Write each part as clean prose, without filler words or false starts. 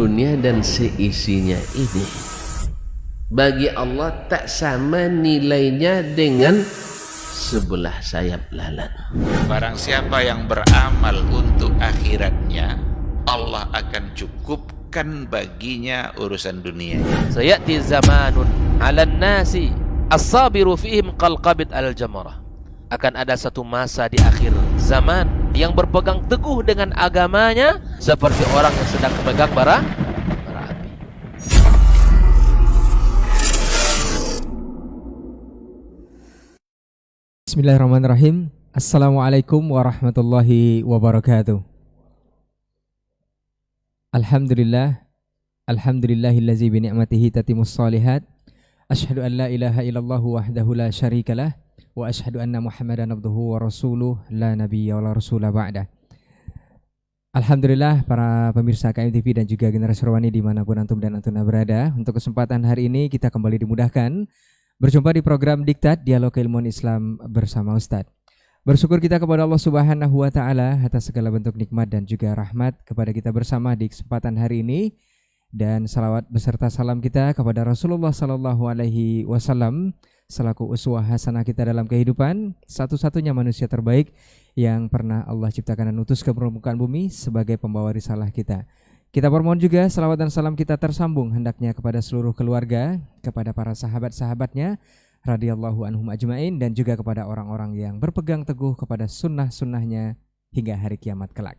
dunia dan seisinya ini bagi Allah tak sama nilainya dengan sebelah sayap lalat. Barang siapa yang beramal untuk akhiratnya, Allah akan cukupkan baginya urusan dunia. Sayati zamanun 'alan nasi as-sabiru fihim qalqabit al-jamarah. Akan ada satu masa di akhir zaman yang berpegang teguh dengan agamanya seperti orang yang sedang memegang bara api. Bismillahirrahmanirrahim. Assalamualaikum warahmatullahi wabarakatuh. Alhamdulillahillazi bi ni'matihi tatimmus shalihat. Asyhadu an la ilaha illallah wahdahu la syarikalah wa asyhadu anna Muhammadan abduhu wa rasuluh la nabiyya wa la rasula ba'dah. Alhamdulillah para pemirsa KMTV dan juga generasi Rohani dimanapun antum dan antuna berada. Untuk kesempatan hari ini kita kembali dimudahkan berjumpa di program Diktat Dialog Keilmuan Islam bersama Ustadz. Bersyukur kita kepada Allah Subhanahu wa Ta'ala atas segala bentuk nikmat dan juga rahmat kepada kita bersama di kesempatan hari ini, dan salawat beserta salam kita kepada Rasulullah Sallallahu Alaihi Wasallam selaku uswah hasanah kita dalam kehidupan, satu-satunya manusia terbaik yang pernah Allah ciptakan dan utus ke permukaan bumi sebagai pembawa risalah kita. Kita bermohon juga salawat dan salam kita tersambung hendaknya kepada seluruh keluarga, kepada para sahabat-sahabatnya radhiyallahu anhum ajmain, dan juga kepada orang-orang yang berpegang teguh kepada sunnah-sunnahnya hingga hari kiamat kelak.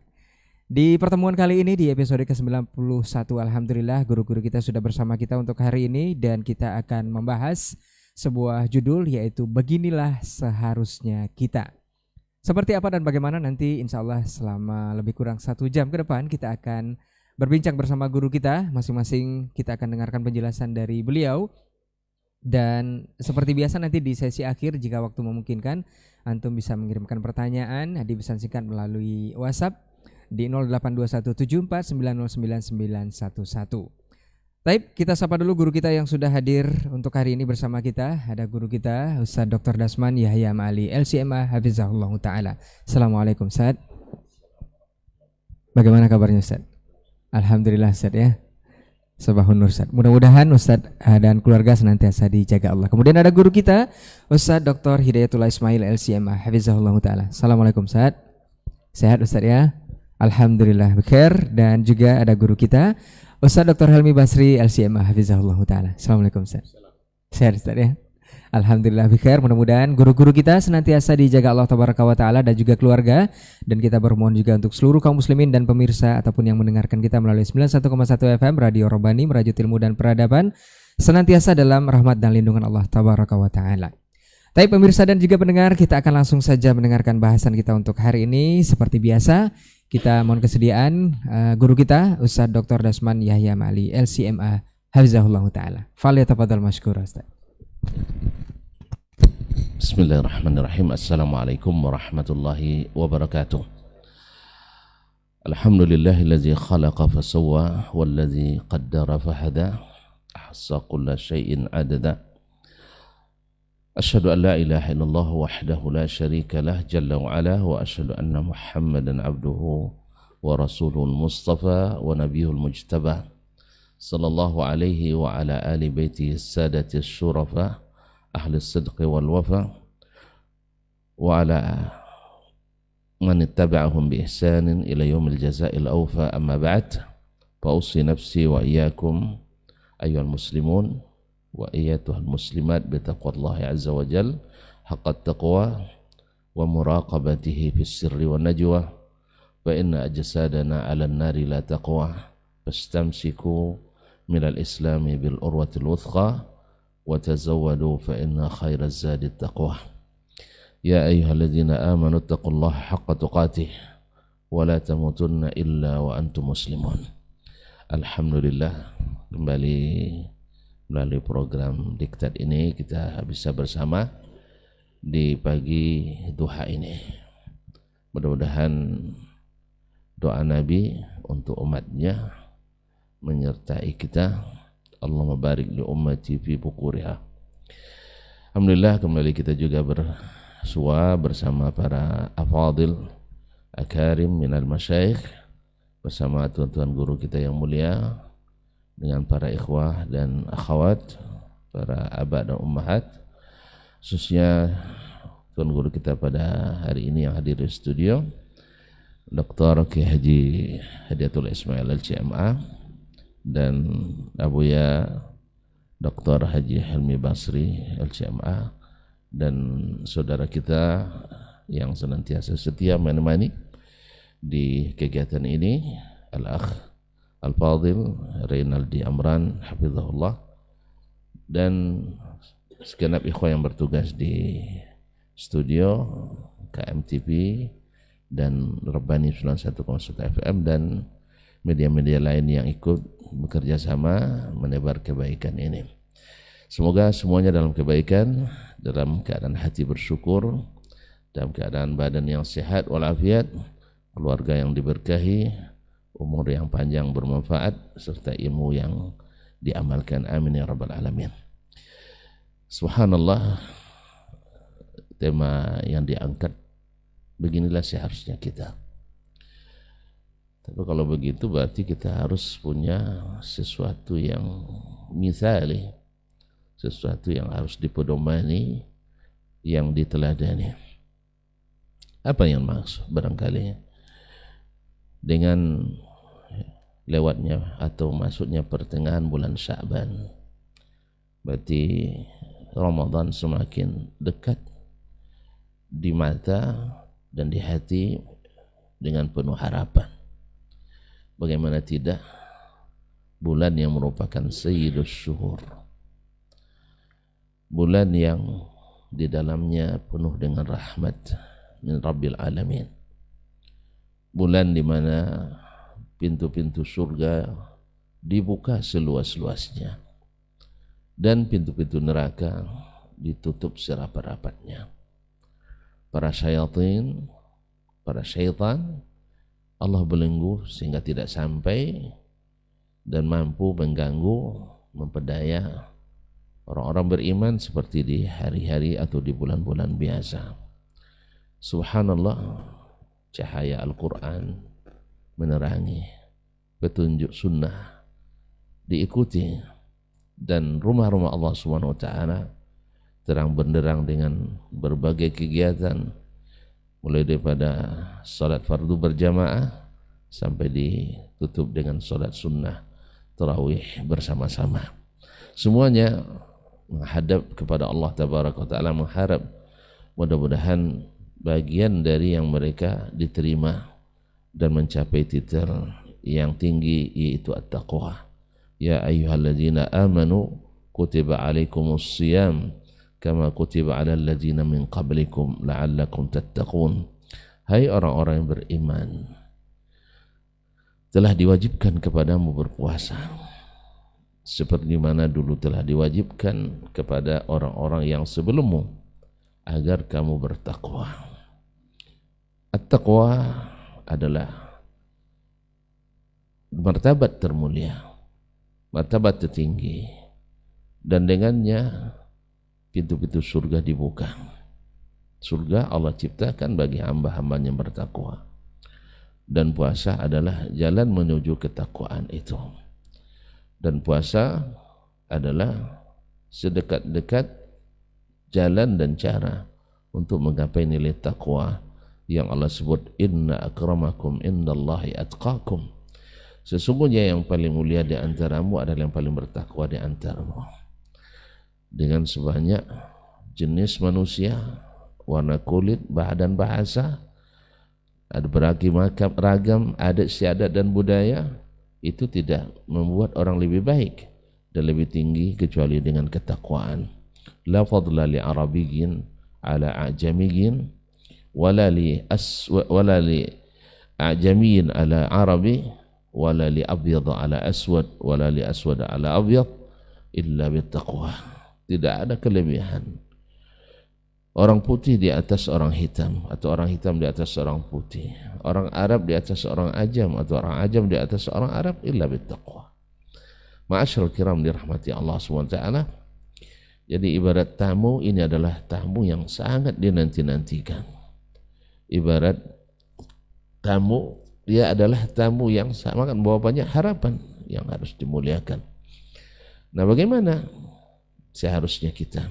Di pertemuan kali ini di episode ke-91, alhamdulillah guru-guru kita sudah bersama kita untuk hari ini, dan kita akan membahas sebuah judul yaitu Beginilah Seharusnya Kita. Seperti apa dan bagaimana nanti insya Allah selama lebih kurang 1 jam ke depan kita akan berbincang bersama guru kita, masing-masing kita akan dengarkan penjelasan dari beliau. Dan seperti biasa nanti di sesi akhir jika waktu memungkinkan, antum bisa mengirimkan pertanyaan di pesan singkat melalui WhatsApp di 082174909911. Baik, kita sapa dulu guru kita yang sudah hadir untuk hari ini bersama kita. Ada guru kita Ustaz Dr. Dasman Yahya Ma'ali LCMA Hafizahullah Ta'ala. Assalamualaikum Ustaz. Bagaimana kabarnya Ustaz? Alhamdulillah Ustaz ya. Sabahun Nur Ustaz. Mudah-mudahan Ustaz dan keluarga senantiasa dijaga Allah. Kemudian ada guru kita Ustaz Dr. Hidayatullah Ismail LCMA Hafizahullah Ta'ala. Assalamualaikum Ustaz. Sehat Ustaz ya? Alhamdulillah bekhair. Dan juga ada guru kita Ustaz Dr. Helmi Basri LCMA Hafizahullah Ta'ala. Assalamualaikum Ustaz. Sehat Ustaz ya? Alhamdulillah bekhair. Mudah-mudahan guru-guru kita senantiasa dijaga Allah Tabaraka wa Ta'ala dan juga keluarga. Dan kita bermohon juga untuk seluruh kaum muslimin dan pemirsa ataupun yang mendengarkan kita melalui 91,1 FM Radio Robani Merajut Ilmu dan Peradaban, senantiasa dalam rahmat dan lindungan Allah Tabaraka wa Ta'ala. Tapi pemirsa dan juga pendengar, kita akan langsung saja mendengarkan bahasan kita untuk hari ini. Seperti biasa, kita mohon kesediaan guru kita Ustaz Dr. Dasman Yahya Ma'ali LCMA Hafizahullah Ta'ala. Falyatafadhal mashkura Ustaz. Bismillahirrahmanirrahim. Assalamualaikum warahmatullahi wabarakatuh. Alhamdulillahillazi khalaqa fasawwa wallazi qaddara fahada ahsa kulla syai'in adada. Asyhadu an la ilaha illallah wahdahu la syarika lah jalla wa ala, wa asyhadu anna Muhammadan abduhu wa rasuluhul mustafa wa nabiyul mujtaba sallallahu alaihi wa ala ali baitihi sadati syurafa ahli sidqi wal wafa wa ala man ittaba'ahum bi ihsanin ila yaumil jazaa'il awfa. Amma ba'd, fa usi nafsi wa iyyakum ayyuhal muslimun wa iyatuhal muslimat bitaqwallahi azza wa jal haqqat taqwa wa muraqabatihi fis sirri wa najwa, fa inna ajsadana 'alan nari la taqwa, fastamsiku minal islami bil urwatil wuthqa wa tazawwadu fa inna khairaz zadi taqwa. Ya ayyuhalladzina amanu taqullaha haqqa tuqatih wa la tamutunna illa wa antum muslimun. Alhamdulillah, kembali melalui program Diktat ini kita bisa bersama di pagi duha ini. Mudah-mudahan doa Nabi untuk umatnya menyertai kita. Allahumma barik li ummati fi bukuriha. Alhamdulillah, kembali kita juga bersua bersama para afadil akarim minal masyayikh, bersama tuan-tuan guru kita yang mulia, dengan para ikhwah dan akhwat, para abah dan ummahat, khususnya tuan guru kita pada hari ini yang hadir di studio, Dr. Ki Haji Hadiatul Ismail LCMA dan Abuya Dr. Haji Helmi Basri LCMA, dan saudara kita yang senantiasa setia menemani di kegiatan ini, Al-Akh Al-Fadil Reynaldi Amran hafizahullah, dan segenap ikhwah yang bertugas di studio KMTV dan Rabbani 91,1 FM dan media-media lain yang ikut bekerja sama menebar kebaikan ini. Semoga semuanya dalam kebaikan, dalam keadaan hati bersyukur, dalam keadaan badan yang sehat walafiat, keluarga yang diberkahi, umur yang panjang bermanfaat, serta ilmu yang diamalkan. Amin ya rabbal alamin. Subhanallah, tema yang diangkat beginilah seharusnya kita. Tapi kalau begitu berarti kita harus punya sesuatu yang misali, sesuatu yang harus dipedomani, yang diteladani. Apa yang maksud? Barangkali dengan lewatnya atau masuknya pertengahan bulan Sya'ban, berarti Ramadan semakin dekat di mata dan di hati dengan penuh harapan. Bagaimana tidak, bulan yang merupakan sayyidus syuhur, bulan yang di dalamnya penuh dengan rahmat min Rabbil Alamin, bulan di mana pintu-pintu surga dibuka seluas-luasnya dan pintu-pintu neraka ditutup serapat-rapatnya. Para syaitan Allah belenggu sehingga tidak sampai dan mampu mengganggu, memperdaya orang-orang beriman seperti di hari-hari atau di bulan-bulan biasa. Subhanallah, cahaya Al-Quran menerangi, petunjuk sunnah diikuti, dan rumah-rumah Allah Subhanahu wa ta'ala terang benderang dengan berbagai kegiatan, mulai daripada salat fardu berjamaah sampai ditutup dengan salat sunnah tarawih bersama-sama. Semuanya menghadap kepada Allah Tabaraka wa ta'ala, mengharap mudah-mudahan bagian dari yang mereka diterima dan mencapai titel yang tinggi, yaitu at-taqwa. Ya ayyuhalladzina amanu kutiba alaikumus siyam kama kutiba alal ladzina min qablikum la'allakum tattaqun. Hai orang-orang yang beriman, telah diwajibkan kepadamu berpuasa seperti mana dulu telah diwajibkan kepada orang-orang yang sebelummu agar kamu bertakwa. At-taqwa adalah martabat termulia, martabat tertinggi, dan dengannya pintu-pintu surga dibuka. Surga Allah ciptakan bagi hamba-hambanya yang bertakwa, dan puasa adalah jalan menuju ketakwaan itu. Dan puasa adalah sedekat-dekat jalan dan cara untuk menggapai nilai takwa yang Allah sebut, inna akramakum indallahi atqakum. Sesungguhnya yang paling mulia di antaramu adalah yang paling bertakwa di antaramu. Dengan sebanyak jenis manusia, warna kulit, dan bahasa, ada beragam adat istiadat dan budaya, itu tidak membuat orang lebih baik dan lebih tinggi kecuali dengan ketakwaan. La fadla li arabiyyin ala a'jamiyyin wala li a'jamiyyin ala arabi wala li abyad ala aswad wala li aswad ala abyad illa bittaqwa. Tidak ada kelebihan orang putih di atas orang hitam, atau orang hitam di atas orang putih, orang Arab di atas orang Ajam, atau orang Ajam di atas orang Arab, illa bittaqwa. Ma'asyiral kiram dirahmati Allah SWT. Jadi ibarat tamu ini adalah tamu yang sangat dinanti-nantikan. Ibarat tamu, dia adalah tamu yang sangat membawa banyak harapan yang harus dimuliakan. Nah, bagaimana seharusnya kita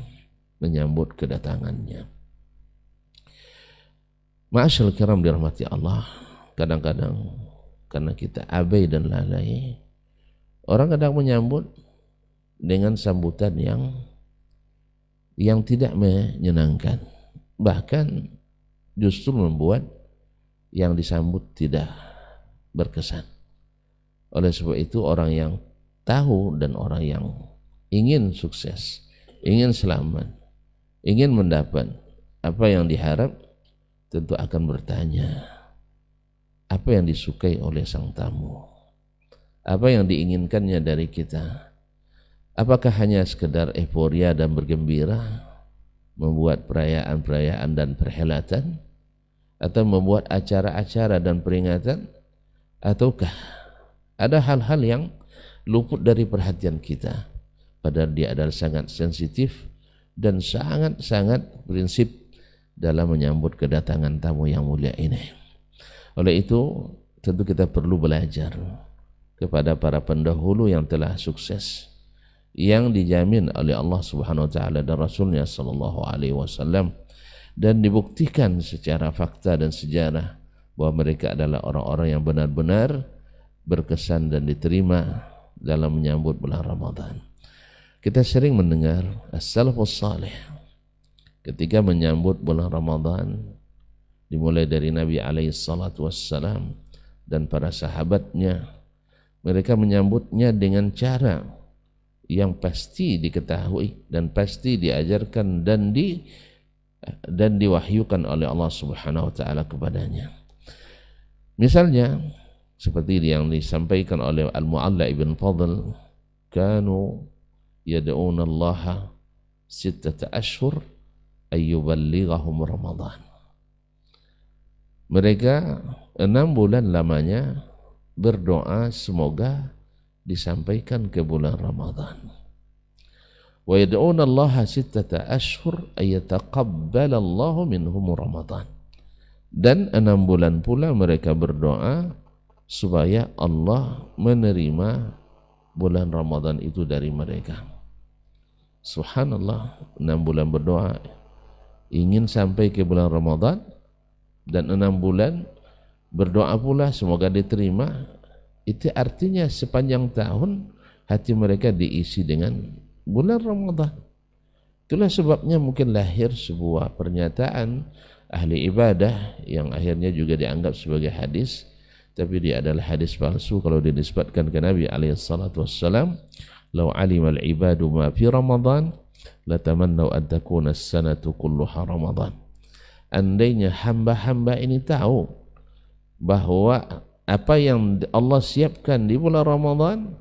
menyambut kedatangannya? Ma'asyal kiram dirahmati Allah, kadang-kadang karena kita abai dan lalai, orang kadang menyambut dengan sambutan yang tidak menyenangkan, bahkan justru membuat yang disambut tidak berkesan. Oleh sebab itu, orang yang tahu dan orang yang ingin sukses, ingin selamat, ingin mendapat apa yang diharap, tentu akan bertanya, apa yang disukai oleh sang tamu, apa yang diinginkannya dari kita. Apakah hanya sekedar euforia dan bergembira, membuat perayaan-perayaan dan perhelatan, atau membuat acara-acara dan peringatan, ataukah ada hal-hal yang luput dari perhatian kita, padahal dia adalah sangat sensitif dan sangat-sangat prinsip dalam menyambut kedatangan tamu yang mulia ini. Oleh itu, tentu kita perlu belajar kepada para pendahulu yang telah sukses, yang dijamin oleh Allah Subhanahu wa taala dan Rasulnya sallallahu alaihi wasallam, dan dibuktikan secara fakta dan sejarah bahwa mereka adalah orang-orang yang benar-benar berkesan dan diterima dalam menyambut bulan Ramadan. Kita sering mendengar as-salafus salih ketika menyambut bulan Ramadan, dimulai dari Nabi alaihi salatu wassalam dan para sahabatnya, mereka menyambutnya dengan cara yang pasti diketahui dan pasti diajarkan dan diwahyukan oleh Allah Subhanahu wa taala kepadanya. Misalnya seperti yang disampaikan oleh Al-Mu'alla ibn Fadl, kanu yad'una Allah 6 ashhur ayyuballighahum Ramadan. Mereka 6 bulan lamanya berdoa semoga disampaikan ke bulan Ramadan. Wa yad'una Allah 6 ashhur ayataqabbal Allah minhum Ramadan. Dan 6 bulan pula mereka berdoa supaya Allah menerima bulan Ramadan itu dari mereka. Subhanallah, 6 bulan berdoa ingin sampai ke bulan Ramadan, dan 6 bulan berdoa pula semoga diterima. Itu artinya sepanjang tahun hati mereka diisi dengan bulan Ramadan. Itulah sebabnya mungkin lahir sebuah pernyataan ahli ibadah yang akhirnya juga dianggap sebagai hadis, tapi dia adalah hadis palsu kalau dinisbatkan ke Nabi alaihi salatu wassalam. Lau alimal ibadu ma fi Ramadan latamannau an takuna as-sanatu kulluha Ramadan. Andainya hamba-hamba ini tahu bahwa apa yang Allah siapkan di bulan Ramadan,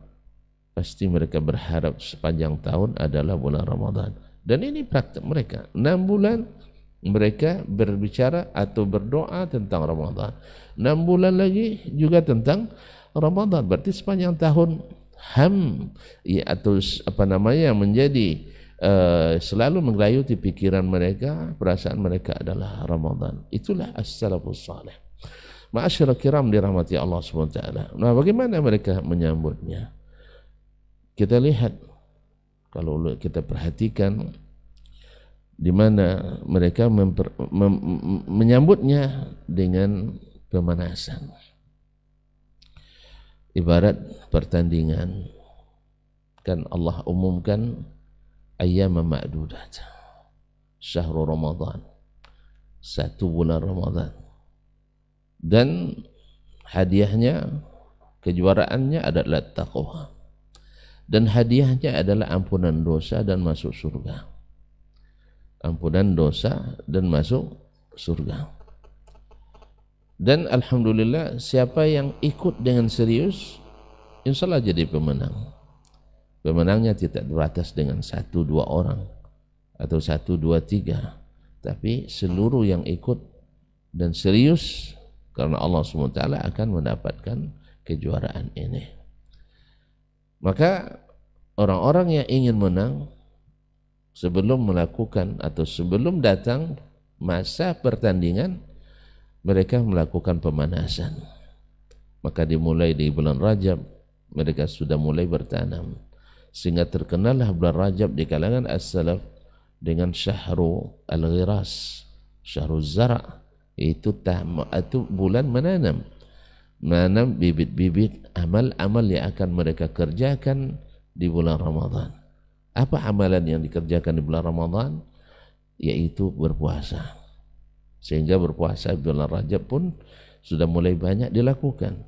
pasti mereka berharap sepanjang tahun adalah bulan Ramadan. Dan ini praktek mereka. 6 bulan mereka berbicara atau berdoa tentang Ramadan. 6 bulan lagi juga tentang Ramadan. Berarti sepanjang tahun atau yang menjadi selalu menggelayuti pikiran mereka, perasaan mereka adalah Ramadan. Itulah as-salafus salih. Ma'asyarul kiram dirahmati Allah SWT. Nah, bagaimana mereka menyambutnya? Kita lihat, kalau kita perhatikan di mana mereka menyambutnya dengan pemanasan. Ibarat pertandingan, kan Allah umumkan ayyama ma'dudat, syahrul Ramadan, 1 bulan Ramadan. Dan hadiahnya, kejuaraannya adalah taqwa, dan hadiahnya adalah ampunan dosa dan masuk surga. Ampunan dosa dan masuk surga. Dan alhamdulillah, siapa yang ikut dengan serius, insyaallah jadi pemenang. Pemenangnya tidak terbatas dengan 1-2 orang atau 1-2-3, tapi seluruh yang ikut dan serius, karena Allah SWT akan mendapatkan kejuaraan ini. Maka orang-orang yang ingin menang, sebelum melakukan atau sebelum datang masa pertandingan, mereka melakukan pemanasan. Maka dimulai di bulan Rajab, mereka sudah mulai bertanam. sehingga terkenallah bulan Rajab di kalangan as-salaf dengan syahrul al-ghiras, syahrul zara', itu bulan menanam bibit-bibit amal-amal yang akan mereka kerjakan di bulan Ramadan. Apa amalan yang dikerjakan di bulan Ramadan? Yaitu berpuasa. Sehingga berpuasa di bulan Rajab pun sudah mulai banyak dilakukan.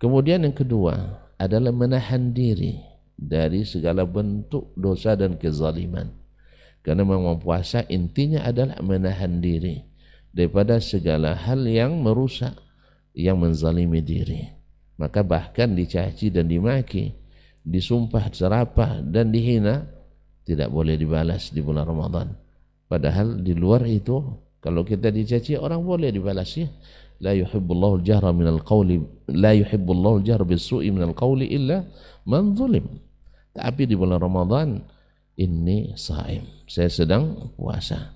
Kemudian yang kedua adalah menahan diri dari segala bentuk dosa dan kezaliman. Karena memang puasa intinya adalah menahan diri daripada segala hal yang merusak, yang menzalimi diri. Maka bahkan dicaci dan dimaki, disumpah serapah dan dihina tidak boleh dibalas di bulan Ramadan. Padahal di luar itu kalau kita dicaci orang boleh dibalas ya. La yuhibbullahu al-jahra minal qawli, la yuhibbullahu al-jahra bis-su'i minal qawli illa man zulim. Tapi di bulan Ramadan ini saim, saya sedang puasa.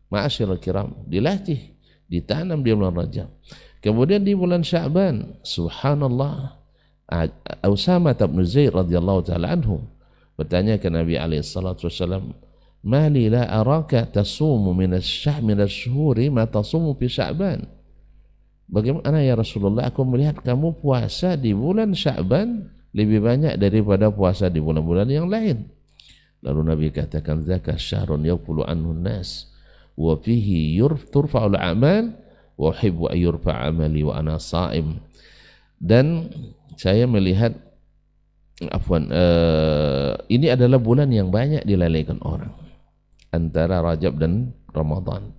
Ma'asyiral kiram, dilatih, ditanam di bulan Rajab. Kemudian di bulan Sya'ban, subhanallah, Usamah bin Zaid radhiyallahu taala anhu bertanya ke Nabi alaihi salatu wasallam, "Ma li la araka tasumu min asy-syuhuri ma tasumu fi Sya'ban?" Bagaimana ya Rasulullah, aku melihat kamu puasa di bulan Sya'ban lebih banyak daripada puasa di bulan-bulan yang lain. Lalu Nabi katakan, "Dzaka syahrun yaqulu anhu an-nas wa fihi turfa'ul a'mal wa uhibbu an yurfa'a 'amali wa ana sha'im." Dan saya melihat ini adalah bulan yang banyak dilalaikan orang antara Rajab dan Ramadan.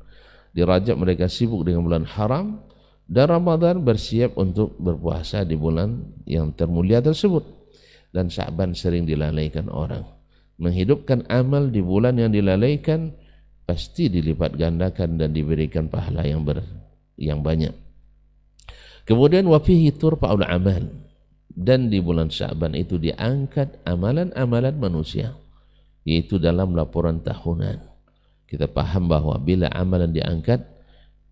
Di Rajab mereka sibuk dengan bulan haram, dan Ramadan bersiap untuk berpuasa di bulan yang termulia tersebut. Dan Sya'ban sering dilalaikan orang. Menghidupkan amal di bulan yang dilalaikan pasti dilipat gandakan dan diberikan pahala yang banyak. Kemudian wa fihi turfa'ul amal, dan di bulan Sya'ban itu diangkat amalan-amalan manusia, yaitu dalam laporan tahunan. Kita paham bahwa bila amalan diangkat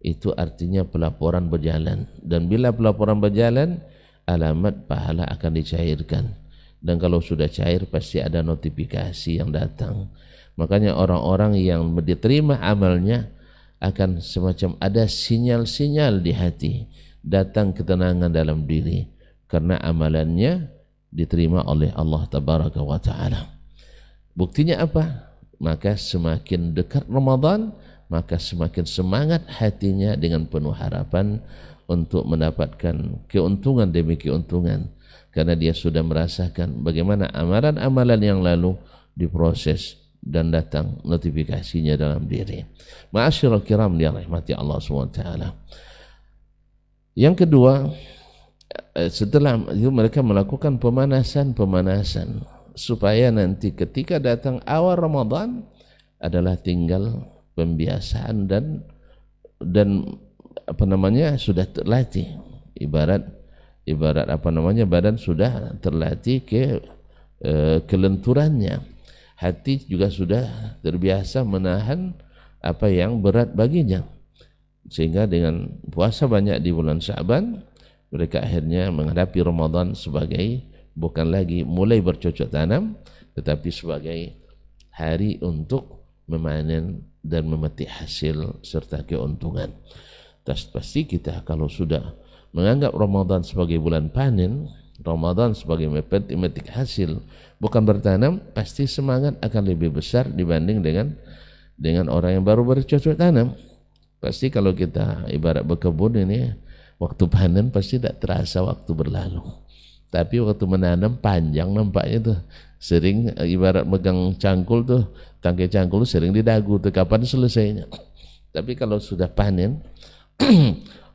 itu artinya pelaporan berjalan, dan bila pelaporan berjalan alamat pahala akan dicairkan, dan kalau sudah cair pasti ada notifikasi yang datang. Makanya orang-orang yang diterima amalnya akan semacam ada sinyal-sinyal di hati, datang ketenangan dalam diri karena amalannya diterima oleh Allah tabaraka wa taala. Buktinya apa? Maka semakin dekat Ramadan, maka semakin semangat hatinya dengan penuh harapan untuk mendapatkan keuntungan demi keuntungan, karena dia sudah merasakan bagaimana amalan-amalan yang lalu diproses dan datang notifikasinya dalam diri. Ma'asyiral kiram yang rahmati Allah SWT. Yang kedua, setelah itu mereka melakukan pemanasan supaya nanti ketika datang awal Ramadan adalah tinggal pembiasaan dan sudah terlatih, ibarat badan sudah terlatih ke kelenturannya, hati juga sudah terbiasa menahan apa yang berat baginya, sehingga dengan puasa banyak di bulan Sya'ban mereka akhirnya menghadapi Ramadan sebagai bukan lagi mulai bercocok tanam, tetapi sebagai hari untuk memanen dan memetik hasil serta keuntungan. Pasti kita kalau sudah menganggap Ramadan sebagai bulan panen, Ramadan sebagai memetik hasil bukan bertanam, pasti semangat akan lebih besar dibanding dengan orang yang baru bercocok tanam. Pasti kalau kita ibarat berkebun ini, waktu panen pasti tidak terasa waktu berlalu, tapi waktu menanam panjang nampaknya tuh. Sering ibarat megang cangkul tuh, tangkai cangkul sering di dagu tuh, kapan selesainya. Tapi kalau sudah panen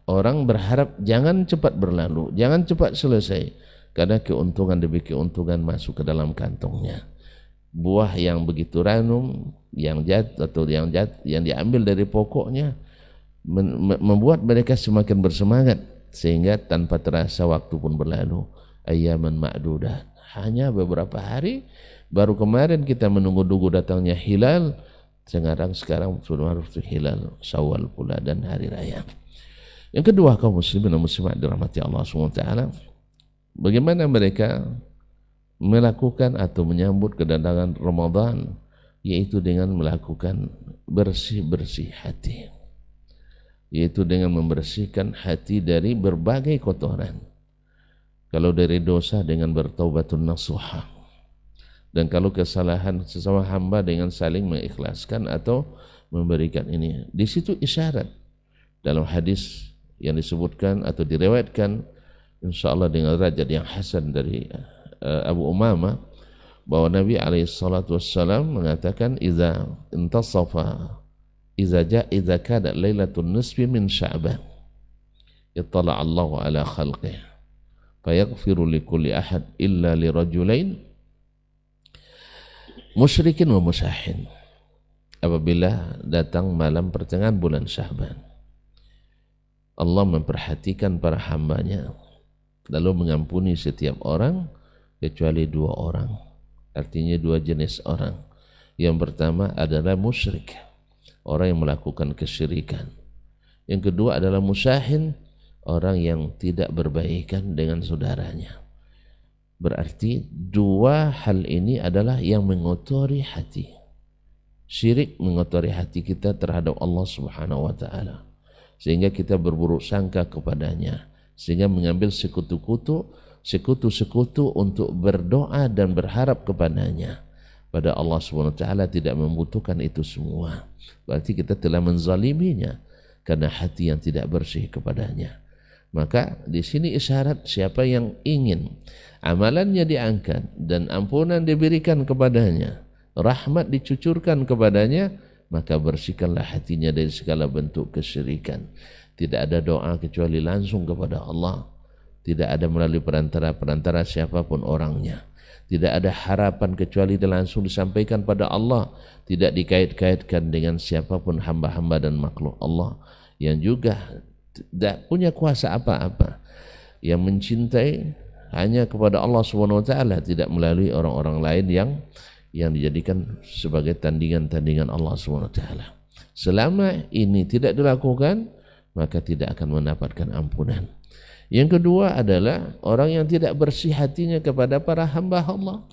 orang berharap jangan cepat berlalu, jangan cepat selesai, karena keuntungan demi keuntungan masuk ke dalam kantongnya. Buah yang begitu ranum, yang yang diambil dari pokoknya membuat mereka semakin bersemangat, sehingga tanpa terasa waktu pun berlalu. Ayyaman ma'dudat, hanya beberapa hari. Baru kemarin kita menunggu-nunggu datangnya hilal, sekarang sudah harus hilal Syawal pula dan hari raya. Yang kedua, kaum muslimin dan muslimat dirahmati Allah SWT, bagaimana mereka melakukan atau menyambut kedatangan Ramadan, yaitu dengan melakukan bersih-bersih hati, yaitu dengan membersihkan hati dari berbagai kotoran. Kalau dari dosa dengan bertaubatun nasuha, dan kalau kesalahan sesama hamba dengan saling mengikhlaskan atau memberikan ini. Di situ isyarat dalam hadis yang disebutkan atau diriwayatkan insyaallah dengan derajat yang hasan dari Abu Umamah, bahwa Nabi SAW mengatakan idza kada lailatul nisfi min Sya'ban ittala Allahu ala khalqihi fayaghfiru likulli ahad illa lirajulain musyrikin wa musahin. Apabila datang malam pertengahan bulan Sya'ban, Allah memperhatikan para hambanya lalu mengampuni setiap orang kecuali 2 orang. Artinya 2 jenis orang. Yang pertama adalah musyrik, orang yang melakukan kesyirikan. Yang kedua adalah musahin, orang yang tidak berbaikan dengan saudaranya. Berarti 2 hal ini adalah yang mengotori hati. Syirik mengotori hati kita terhadap Allah Subhanahu wa taala, sehingga kita berburuk sangka kepadanya, sehingga mengambil sekutu-sekutu untuk berdoa dan berharap kepadanya. Pada Allah Subhanahu wa taala tidak membutuhkan itu semua. Berarti kita telah menzaliminya karena hati yang tidak bersih kepadanya. Maka di sini isyarat siapa yang ingin amalannya diangkat dan ampunan diberikan kepadanya, rahmat dicucurkan kepadanya, maka bersihkanlah hatinya dari segala bentuk kesyirikan. Tidak ada doa kecuali langsung kepada Allah. Tidak ada melalui perantara siapapun orangnya. Tidak ada harapan kecuali langsung disampaikan pada Allah. Tidak dikait-kaitkan dengan siapapun hamba-hamba dan makhluk Allah yang juga tidak punya kuasa apa-apa. Yang mencintai hanya kepada Allah SWT, tidak melalui orang-orang lain yang dijadikan sebagai tandingan-tandingan Allah SWT. Selama ini tidak dilakukan, maka tidak akan mendapatkan ampunan. Yang kedua adalah orang yang tidak bersih hatinya kepada para hamba Allah,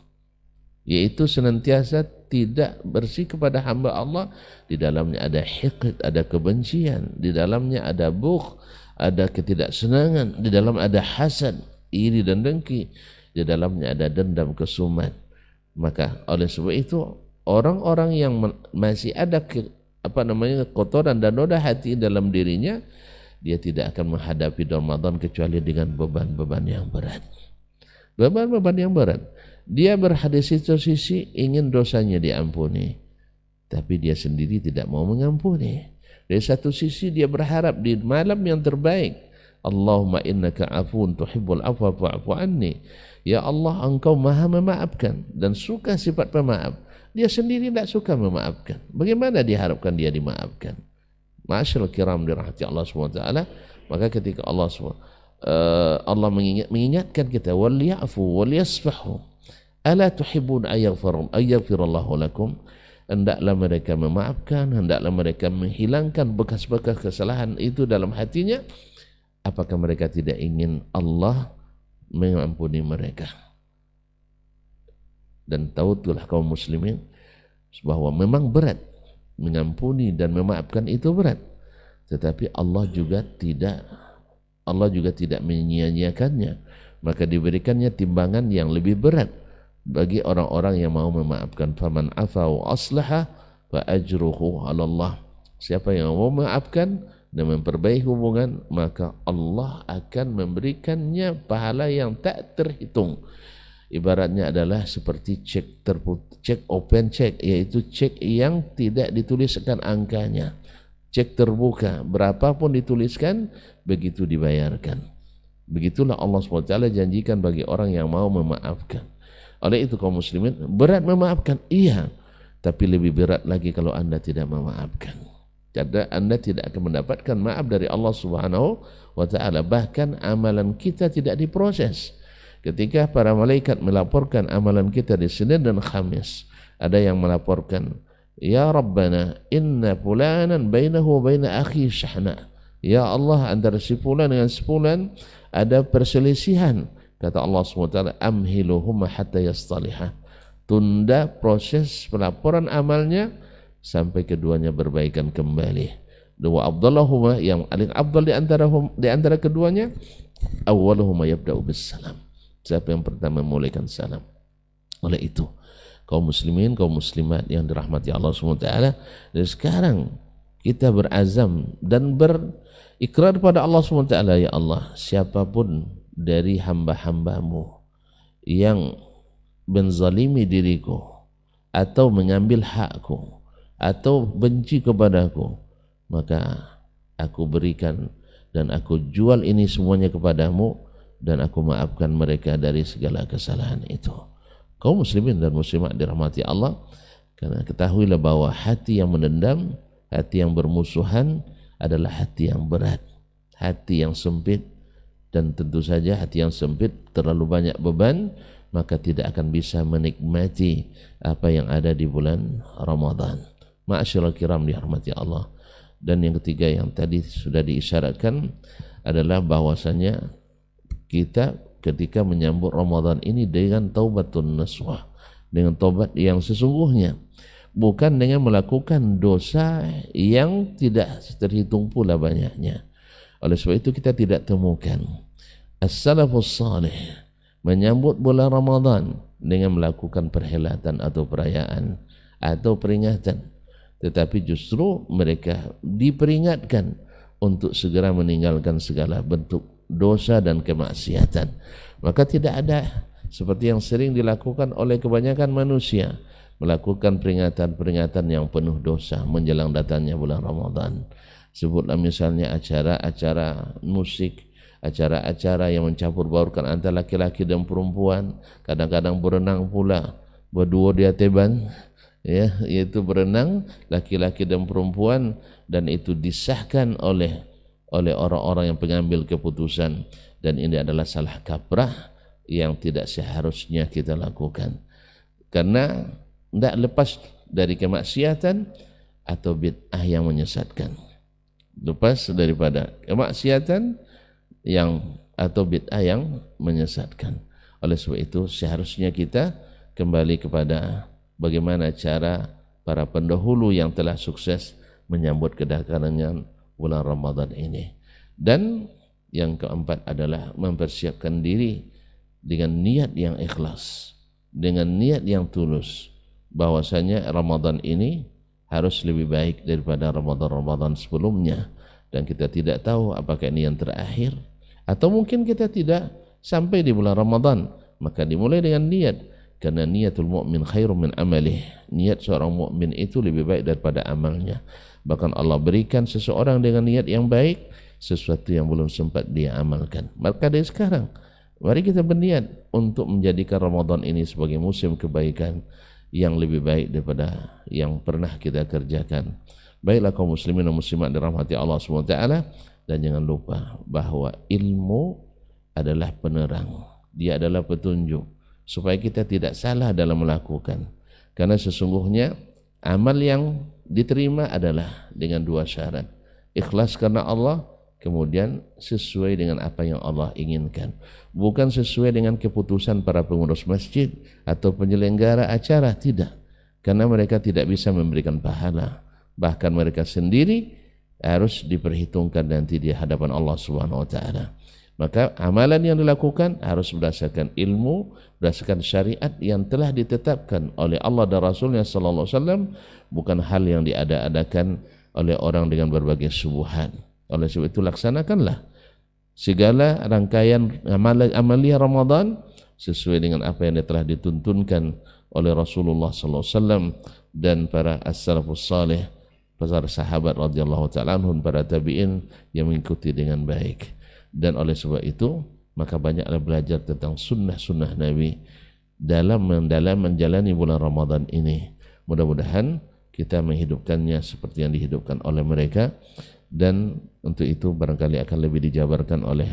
yaitu senantiasa tidak bersih kepada hamba Allah. Di dalamnya ada hiqd, ada kebencian, di dalamnya ada bugh, ada ketidaksenangan, di dalam ada hasad, iri dan dengki, di dalamnya ada dendam, kesumat. Maka oleh sebab itu orang-orang yang masih ada kotoran dan noda hati dalam dirinya, dia tidak akan menghadapi Ramadan kecuali dengan beban-beban yang berat. Beban-beban yang berat. Dia berada di sisi ingin dosanya diampuni, tapi dia sendiri tidak mau mengampuni. Dari satu sisi dia berharap di malam yang terbaik, Allahumma innaka afuun tuhibbul afwa fa'fu anni. Ya Allah, engkau maha memaafkan dan suka sifat pemaaf. Dia sendiri tidak suka memaafkan. Bagaimana diharapkan dia dimaafkan? Ma'asyil kiram dirahmati Allah SWT. Maka ketika Allah mengingatkan kita, wal ya'fu wal yasfahu ala tuhibbun ayyaghfirallahu lakum. Hendaklah mereka memaafkan, hendaklah mereka menghilangkan bekas-bekas kesalahan itu dalam hatinya. Apakah mereka tidak ingin Allah mengampuni mereka? Dan tahulah kaum muslimin bahwa memang berat mengampuni dan memaafkan, itu berat, tetapi Allah juga tidak menyia-nyiakannya. Maka diberikannya timbangan yang lebih berat bagi orang-orang yang mau memaafkan. Faman afa wa aslaha fa ajruhu 'ala Allah. Siapa yang mau memaafkan dan memperbaiki hubungan, maka Allah akan memberikannya pahala yang tak terhitung. Ibaratnya adalah seperti cek open check, yaitu cek yang tidak dituliskan angkanya. Cek terbuka, berapapun dituliskan, begitu dibayarkan. Begitulah Allah SWT janjikan bagi orang yang mau memaafkan. Oleh itu kaum muslimin, berat memaafkan, iya, tapi lebih berat lagi kalau Anda tidak memaafkan. Karena Anda tidak akan mendapatkan maaf dari Allah Subhanahu wa taala. Bahkan amalan kita tidak diproses. Ketika para malaikat melaporkan amalan kita di Senin dan Khamis, ada yang melaporkan, ya Rabbana inna fulanan bainahu wa baina akhi syahna. Ya Allah, antara si fulan dengan si fulan ada perselisihan Kata Allah SWT, amhiluhum hatta yastalihah. Tunda proses pelaporan amalnya sampai keduanya berbaikan kembali. Dua abdallahuma, yang paling abdal di antara keduanya, awwaluhuma yabda'u bis salam. Siapa yang pertama memulaikan salam. Oleh itu, kaum muslimin, kaum muslimat yang dirahmati Allah SWT, dan sekarang kita berazam dan berikrar pada Allah SWT, ya Allah, siapapun dari hamba-hambamu yang menzalimi diriku atau mengambil hakku atau benci kepadaku, maka aku berikan dan aku jual ini semuanya kepadamu, dan aku maafkan mereka dari segala kesalahan itu. Kaum muslimin dan muslimat dirahmati Allah, karena ketahuilah bahwa hati yang menendam, hati yang bermusuhan adalah hati yang berat, hati yang sempit, dan tentu saja hati yang sempit terlalu banyak beban, maka tidak akan bisa menikmati apa yang ada di bulan Ramadan. Ma'asyiral kiram dirahmati Allah. Dan yang ketiga yang tadi sudah diisyaratkan adalah bahwasanya kita ketika menyambut Ramadan ini dengan taubatun nasuha, dengan taubat yang sesungguhnya, bukan dengan melakukan dosa yang tidak terhitung pula banyaknya. Oleh sebab itu kita tidak temukan as-salafus salih menyambut bulan Ramadan dengan melakukan perhelatan atau perayaan atau peringatan, tetapi justru mereka diperingatkan untuk segera meninggalkan segala bentuk dosa dan kemaksiatan. Maka tidak ada seperti yang sering dilakukan oleh kebanyakan manusia, melakukan peringatan-peringatan yang penuh dosa menjelang datangnya bulan Ramadan. Sebutlah misalnya acara-acara musik, acara-acara yang mencampur baurkan antara laki-laki dan perempuan, kadang-kadang berenang pula, berdua di ateban, ya, yaitu berenang laki-laki dan perempuan, dan itu disahkan oleh orang-orang yang pengambil keputusan, dan ini adalah salah kaprah yang tidak seharusnya kita lakukan, karena tidak lepas dari kemaksiatan atau bid'ah yang menyesatkan, lepas daripada kemaksiatan yang atau bid'ah yang menyesatkan. Oleh sebab itu seharusnya kita kembali kepada bagaimana cara para pendahulu yang telah sukses menyambut kedatangan bulan Ramadan ini. Dan yang keempat adalah mempersiapkan diri dengan niat yang ikhlas, dengan niat yang tulus, bahwasanya Ramadan ini harus lebih baik daripada Ramadan-Ramadan sebelumnya. Dan kita tidak tahu apakah ini yang terakhir, atau mungkin kita tidak sampai di bulan Ramadan. Maka dimulai dengan niat, karena niatul mu'min khairum min amalih. Niat seorang mukmin itu lebih baik daripada amalnya. Bahkan Allah berikan seseorang dengan niat yang baik sesuatu yang belum sempat dia amalkan. Maka dari sekarang mari kita berniat untuk menjadikan Ramadan ini sebagai musim kebaikan yang lebih baik daripada yang pernah kita kerjakan. Baiklah kaum muslimin dan muslimat dirahmati Allah SWT, dan jangan lupa bahwa ilmu adalah penerang, dia adalah petunjuk supaya kita tidak salah dalam melakukan. Karena sesungguhnya amal yang diterima adalah dengan dua syarat: ikhlas karena Allah, kemudian sesuai dengan apa yang Allah inginkan, bukan sesuai dengan keputusan para pengurus masjid atau penyelenggara acara, tidak, karena mereka tidak bisa memberikan pahala. Bahkan mereka sendiri harus diperhitungkan nanti di hadapan Allah Subhanahu wa taala. Maka amalan yang dilakukan harus berdasarkan ilmu, berdasarkan syariat yang telah ditetapkan oleh Allah dan Rasulnya sallallahu alaihi wasallam, bukan hal yang diada-adakan oleh orang dengan berbagai subuhan. Oleh sebab itu laksanakanlah segala rangkaian amalia Ramadan sesuai dengan apa yang telah dituntunkan oleh Rasulullah sallallahu alaihi wasallam dan para as-salafus salih, para sahabat radhiyallahu taala anhum, para tabi'in yang mengikuti dengan baik. Dan oleh sebab itu maka banyaklah belajar tentang sunnah-sunnah Nabi dalam menjalani bulan Ramadan ini. Mudah-mudahan kita menghidupkannya seperti yang dihidupkan oleh mereka, dan untuk itu barangkali akan lebih dijabarkan oleh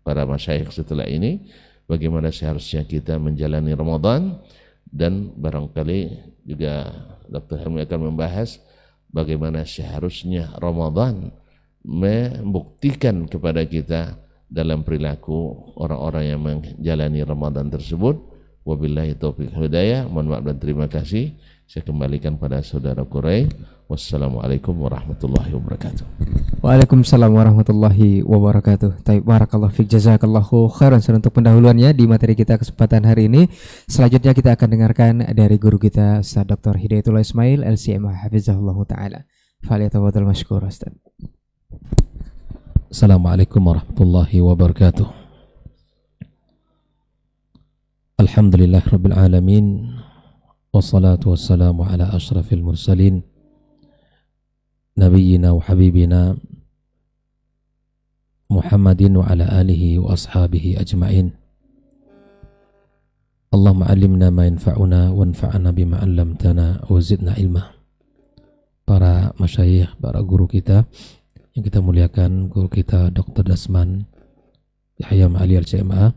para masyayikh setelah ini bagaimana seharusnya kita menjalani Ramadan, dan barangkali juga Dr. Helmi akan membahas bagaimana seharusnya Ramadan membuktikan kepada kita dalam perilaku orang-orang yang menjalani Ramadan tersebut. Wabillahi taufiq hidayah. Mohon maaf dan terima kasih. Saya kembalikan pada saudara Quray. Wassalamualaikum warahmatullahi wabarakatuh. Waalaikumsalam warahmatullahi wabarakatuh. Taib, barakallahu fiik, jazakallahu khairan untuk pendahuluannya di materi kita kesempatan hari ini. Selanjutnya kita akan dengarkan dari guru kita Ustaz Dr. Hidayatullah Ismail LCMA hafizahullah taala. Falyatafaddal mashkur Ustaz. Assalamualaikum warahmatullahi wabarakatuh. Alhamdulillah rabbil alamin. Wassalatu wassalamu ala ashrafil mursalin Nabiyyina wa habibina Muhammadin wa ala alihi wa ashabihi ajma'in. Allahumma alimna ma yanfa'una wanfa'na bima 'allamtana wa zidna ilma. Para masyayikh, para guru kita yang kita muliakan, guru kita Dr. Dasman Yahya Ma'ali LCMA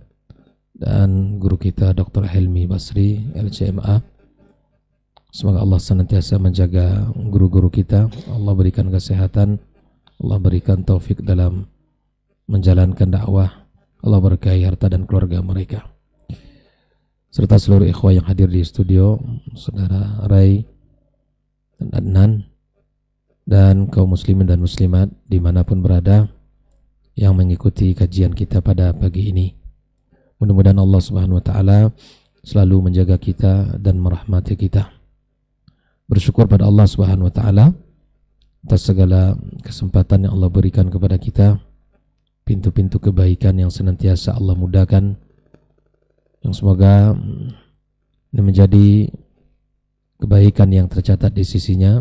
dan guru kita Dr. Helmi Basri LCMA. Semoga Allah senantiasa menjaga guru-guru kita, Allah berikan kesehatan, Allah berikan taufik dalam menjalankan dakwah, Allah berkahi harta dan keluarga mereka, serta seluruh ikhwah yang hadir di studio, saudara Rai dan Adnan, dan kaum muslimin dan muslimat dimanapun berada yang mengikuti kajian kita pada pagi ini. Mudah-mudahan Allah Subhanahu wa Ta'ala selalu menjaga kita dan merahmati kita. Bersyukur pada Allah Subhanahu wa Ta'ala atas segala kesempatan yang Allah berikan kepada kita, pintu-pintu kebaikan yang senantiasa Allah mudahkan, yang semoga ini menjadi kebaikan yang tercatat di sisinya.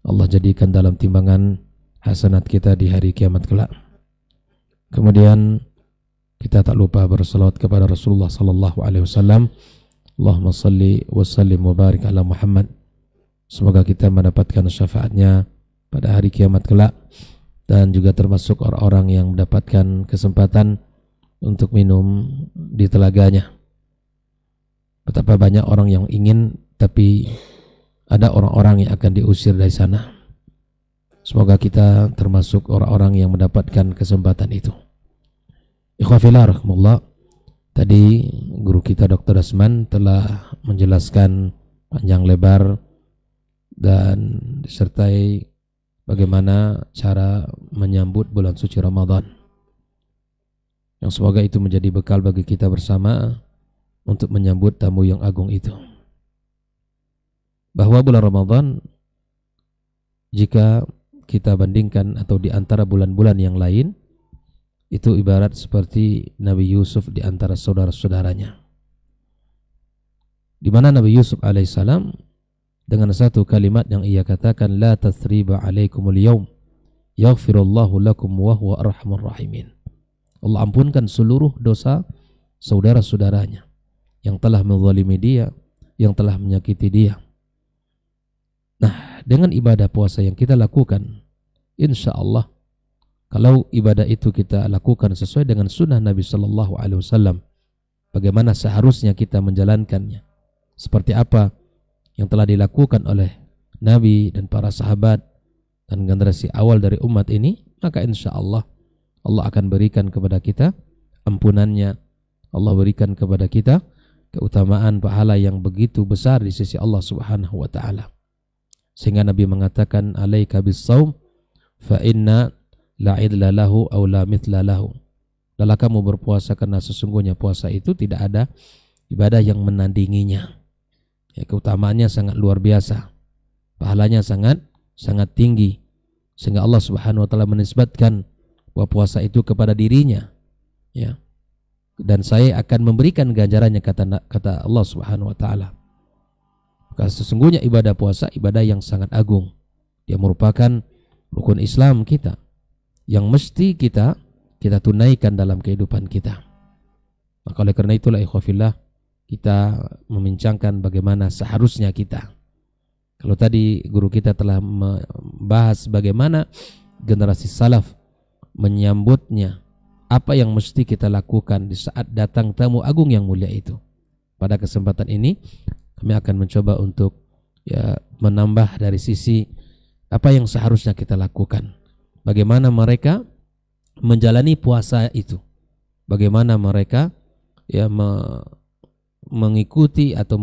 Allah jadikan dalam timbangan hasanat kita di hari kiamat kelak. Kemudian kita tak lupa bersalawat kepada Rasulullah sallallahu alaihi wasallam. Allahumma salli wa sallim wa barik ala Muhammad. Semoga kita mendapatkan syafaatnya pada hari kiamat kelak, dan juga termasuk orang-orang yang mendapatkan kesempatan untuk minum di telaganya. Betapa banyak orang yang ingin, tapi ada orang-orang yang akan diusir dari sana. Semoga kita termasuk orang-orang yang mendapatkan kesempatan itu. Ikhwafillah rahmatullah. Tadi guru kita Dr. Dasman telah menjelaskan panjang lebar dan disertai bagaimana cara menyambut bulan suci Ramadan, yang semoga itu menjadi bekal bagi kita bersama untuk menyambut tamu yang agung itu. Bahwa bulan Ramadan, jika kita bandingkan atau di antara bulan-bulan yang lain, itu ibarat seperti Nabi Yusuf di antara saudara-saudaranya, di mana Nabi Yusuf alaihissalam dengan satu kalimat yang ia katakan, la tathriba alaikumul yaum yaghfirullahu lakum wa huwa arhamur rahimin. Allah ampunkan seluruh dosa saudara-saudaranya yang telah menzalimi dia, yang telah menyakiti dia. Nah, dengan ibadah puasa yang kita lakukan, insya Allah, kalau ibadah itu kita lakukan sesuai dengan sunnah Nabi Sallallahu Alaihi Wasallam, bagaimana seharusnya kita menjalankannya, seperti apa yang telah dilakukan oleh Nabi dan para sahabat dan generasi awal dari umat ini, maka insya Allah Allah akan berikan kepada kita ampunannya. Allah berikan kepada kita keutamaan pahala yang begitu besar di sisi Allah Subhanahu wa Ta'ala. Sehingga Nabi mengatakan, alaika bis-saum fa inna la idla lahu aw la mithla lahu. Dalam kamu berpuasa, karena sesungguhnya puasa itu tidak ada ibadah yang menandinginya. Ya, keutamaannya sangat luar biasa, pahalanya sangat tinggi, sehingga Allah Subhanahu wa Ta'ala menisbatkan bahwa puasa itu kepada dirinya, ya, dan saya akan memberikan ganjarannya, kata Allah Subhanahu wa Ta'ala. Maka sesungguhnya ibadah puasa ibadah yang sangat agung. Dia merupakan rukun Islam kita yang mesti kita tunaikan dalam kehidupan kita. Maka oleh karena itulah ikhwafillah, kita membincangkan bagaimana seharusnya kita. Kalau tadi guru kita telah membahas bagaimana generasi salaf menyambutnya, apa yang mesti kita lakukan di saat datang tamu agung yang mulia itu. Pada kesempatan ini kami akan mencoba untuk menambah dari sisi apa yang seharusnya kita lakukan. Bagaimana mereka menjalani puasa itu, bagaimana mereka ya mengikuti atau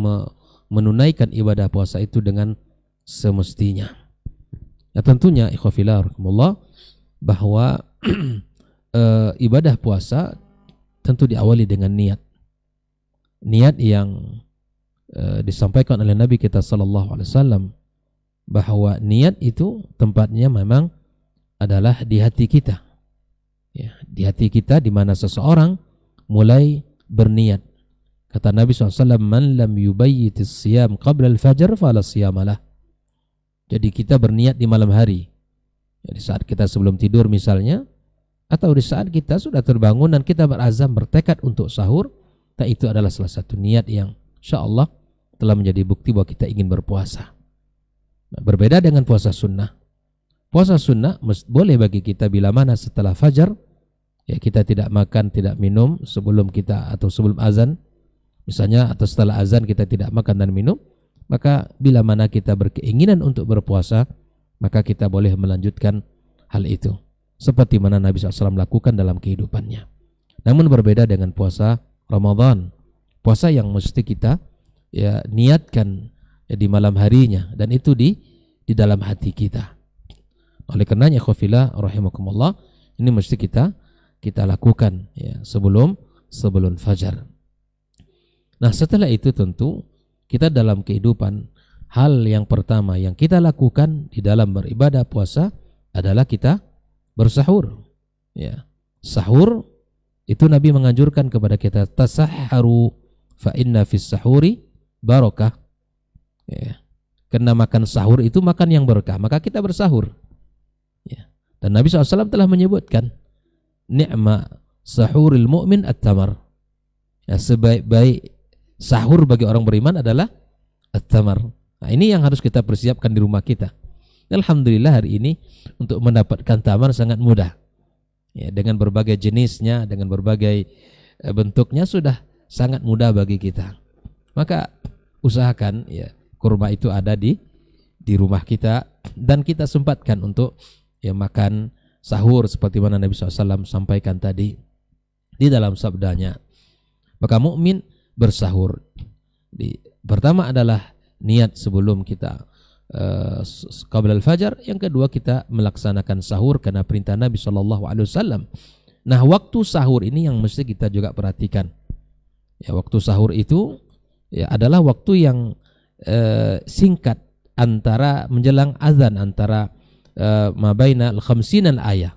menunaikan ibadah puasa itu dengan semestinya. Ya tentunya ikhwafillah rahimakumullah bahwa ibadah puasa tentu diawali dengan niat yang disampaikan oleh Nabi kita sallallahu alaihi wasallam, bahwa niat itu tempatnya memang adalah di hati kita. Ya, di hati kita di mana seseorang mulai berniat. Kata Nabi SAW, man lam yubayyitis siyam qabla al-fajr fala siyamalah. Jadi kita berniat di malam hari. Jadi saat kita sebelum tidur misalnya, atau di saat kita sudah terbangun dan kita berazam bertekad untuk sahur, itu adalah salah satu niat yang insyaallah telah menjadi bukti bahwa kita ingin berpuasa. Nah, berbeda dengan puasa sunnah. Puasa sunnah boleh bagi kita bila mana setelah fajar, ya kita tidak makan, tidak minum sebelum kita atau sebelum azan, misalnya, atau setelah azan kita tidak makan dan minum, maka bila mana kita berkeinginan untuk berpuasa, maka kita boleh melanjutkan hal itu, seperti mana Nabi SAW lakukan dalam kehidupannya. Namun berbeda dengan puasa Ramadan, puasa yang mesti kita ya niatkan ya di malam harinya, dan itu di dalam hati kita. Oleh karenanya ikhwafillah rahimakumullah, ini mesti kita lakukan ya sebelum fajar. Nah, setelah itu tentu kita dalam kehidupan, hal yang pertama yang kita lakukan di dalam beribadah puasa adalah kita bersahur. Ya, sahur itu Nabi menganjurkan kepada kita, tasahharu fa inna fis sahuri barakah. Ya, karena makan sahur itu makan yang berkah, maka kita bersahur. Ya. Dan Nabi SAW telah menyebutkan, ni'ma sahuril mu'min at-tamar. Ya, sebaik-baik sahur bagi orang beriman adalah at-tamar. Nah, ini yang harus kita persiapkan di rumah kita. Alhamdulillah hari ini untuk mendapatkan tamar sangat mudah. Ya, dengan berbagai jenisnya, dengan berbagai bentuknya sudah sangat mudah bagi kita. Maka usahakan ya kurma itu ada di rumah kita, dan kita sempatkan untuk ya makan sahur seperti mana Nabi SAW sampaikan tadi di dalam sabdanya. Maka mukmin bersahur. Pertama adalah niat sebelum kita qabla al-fajar. Yang kedua, kita melaksanakan sahur karena perintah Nabi SAW. Nah, waktu sahur ini yang mesti kita juga perhatikan. Ya, waktu sahur itu ya adalah waktu yang singkat antara menjelang azan, antara mabaina al-khamsin al-ayah.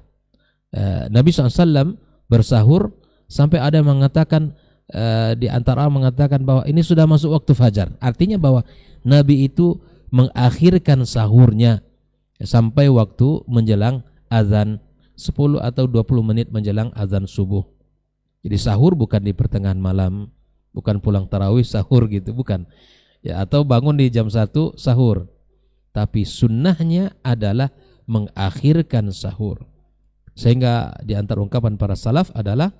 Nabi SAW bersahur sampai ada yang mengatakan, di antara mengatakan bahwa ini sudah masuk waktu fajar. Artinya bahwa Nabi itu mengakhirkan sahurnya sampai waktu menjelang azan 10 atau 20 menit menjelang azan subuh. Jadi sahur bukan di pertengahan malam, bukan pulang tarawih sahur gitu, bukan. Ya, atau bangun di jam 1 sahur. Tapi sunnahnya adalah mengakhirkan sahur. Sehingga di antara ungkapan para salaf adalah,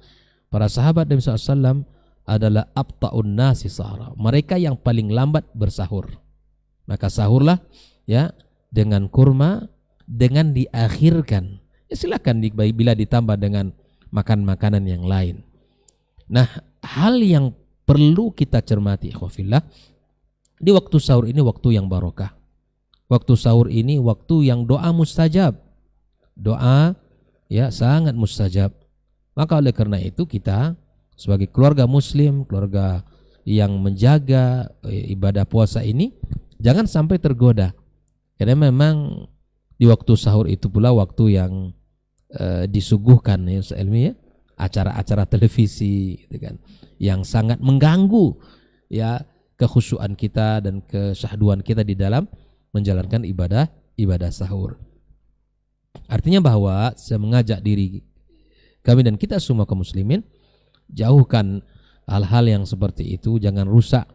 para sahabat Nabi SAW adalah abta'un nasi sahara, mereka yang paling lambat bersahur. Maka sahurlah ya dengan kurma, dengan diakhirkan. Ya silakan bila ditambah dengan makan makanan yang lain. Nah, hal yang perlu kita cermati ikhwafillah, di waktu sahur ini waktu yang barokah. Waktu sahur ini waktu yang doa mustajab. Doa ya sangat mustajab. Maka oleh karena itu kita sebagai keluarga muslim, keluarga yang menjaga ibadah puasa ini, jangan sampai tergoda. Karena memang di waktu sahur itu pula waktu yang disuguhkan ya ilmiah, acara-acara televisi gitu kan, yang sangat mengganggu ya kekhusyuan kita dan kesyahduan kita di dalam menjalankan ibadah sahur. Artinya bahwa saya mengajak diri kami dan kita semua kaum muslimin, jauhkan hal-hal yang seperti itu. Jangan rusak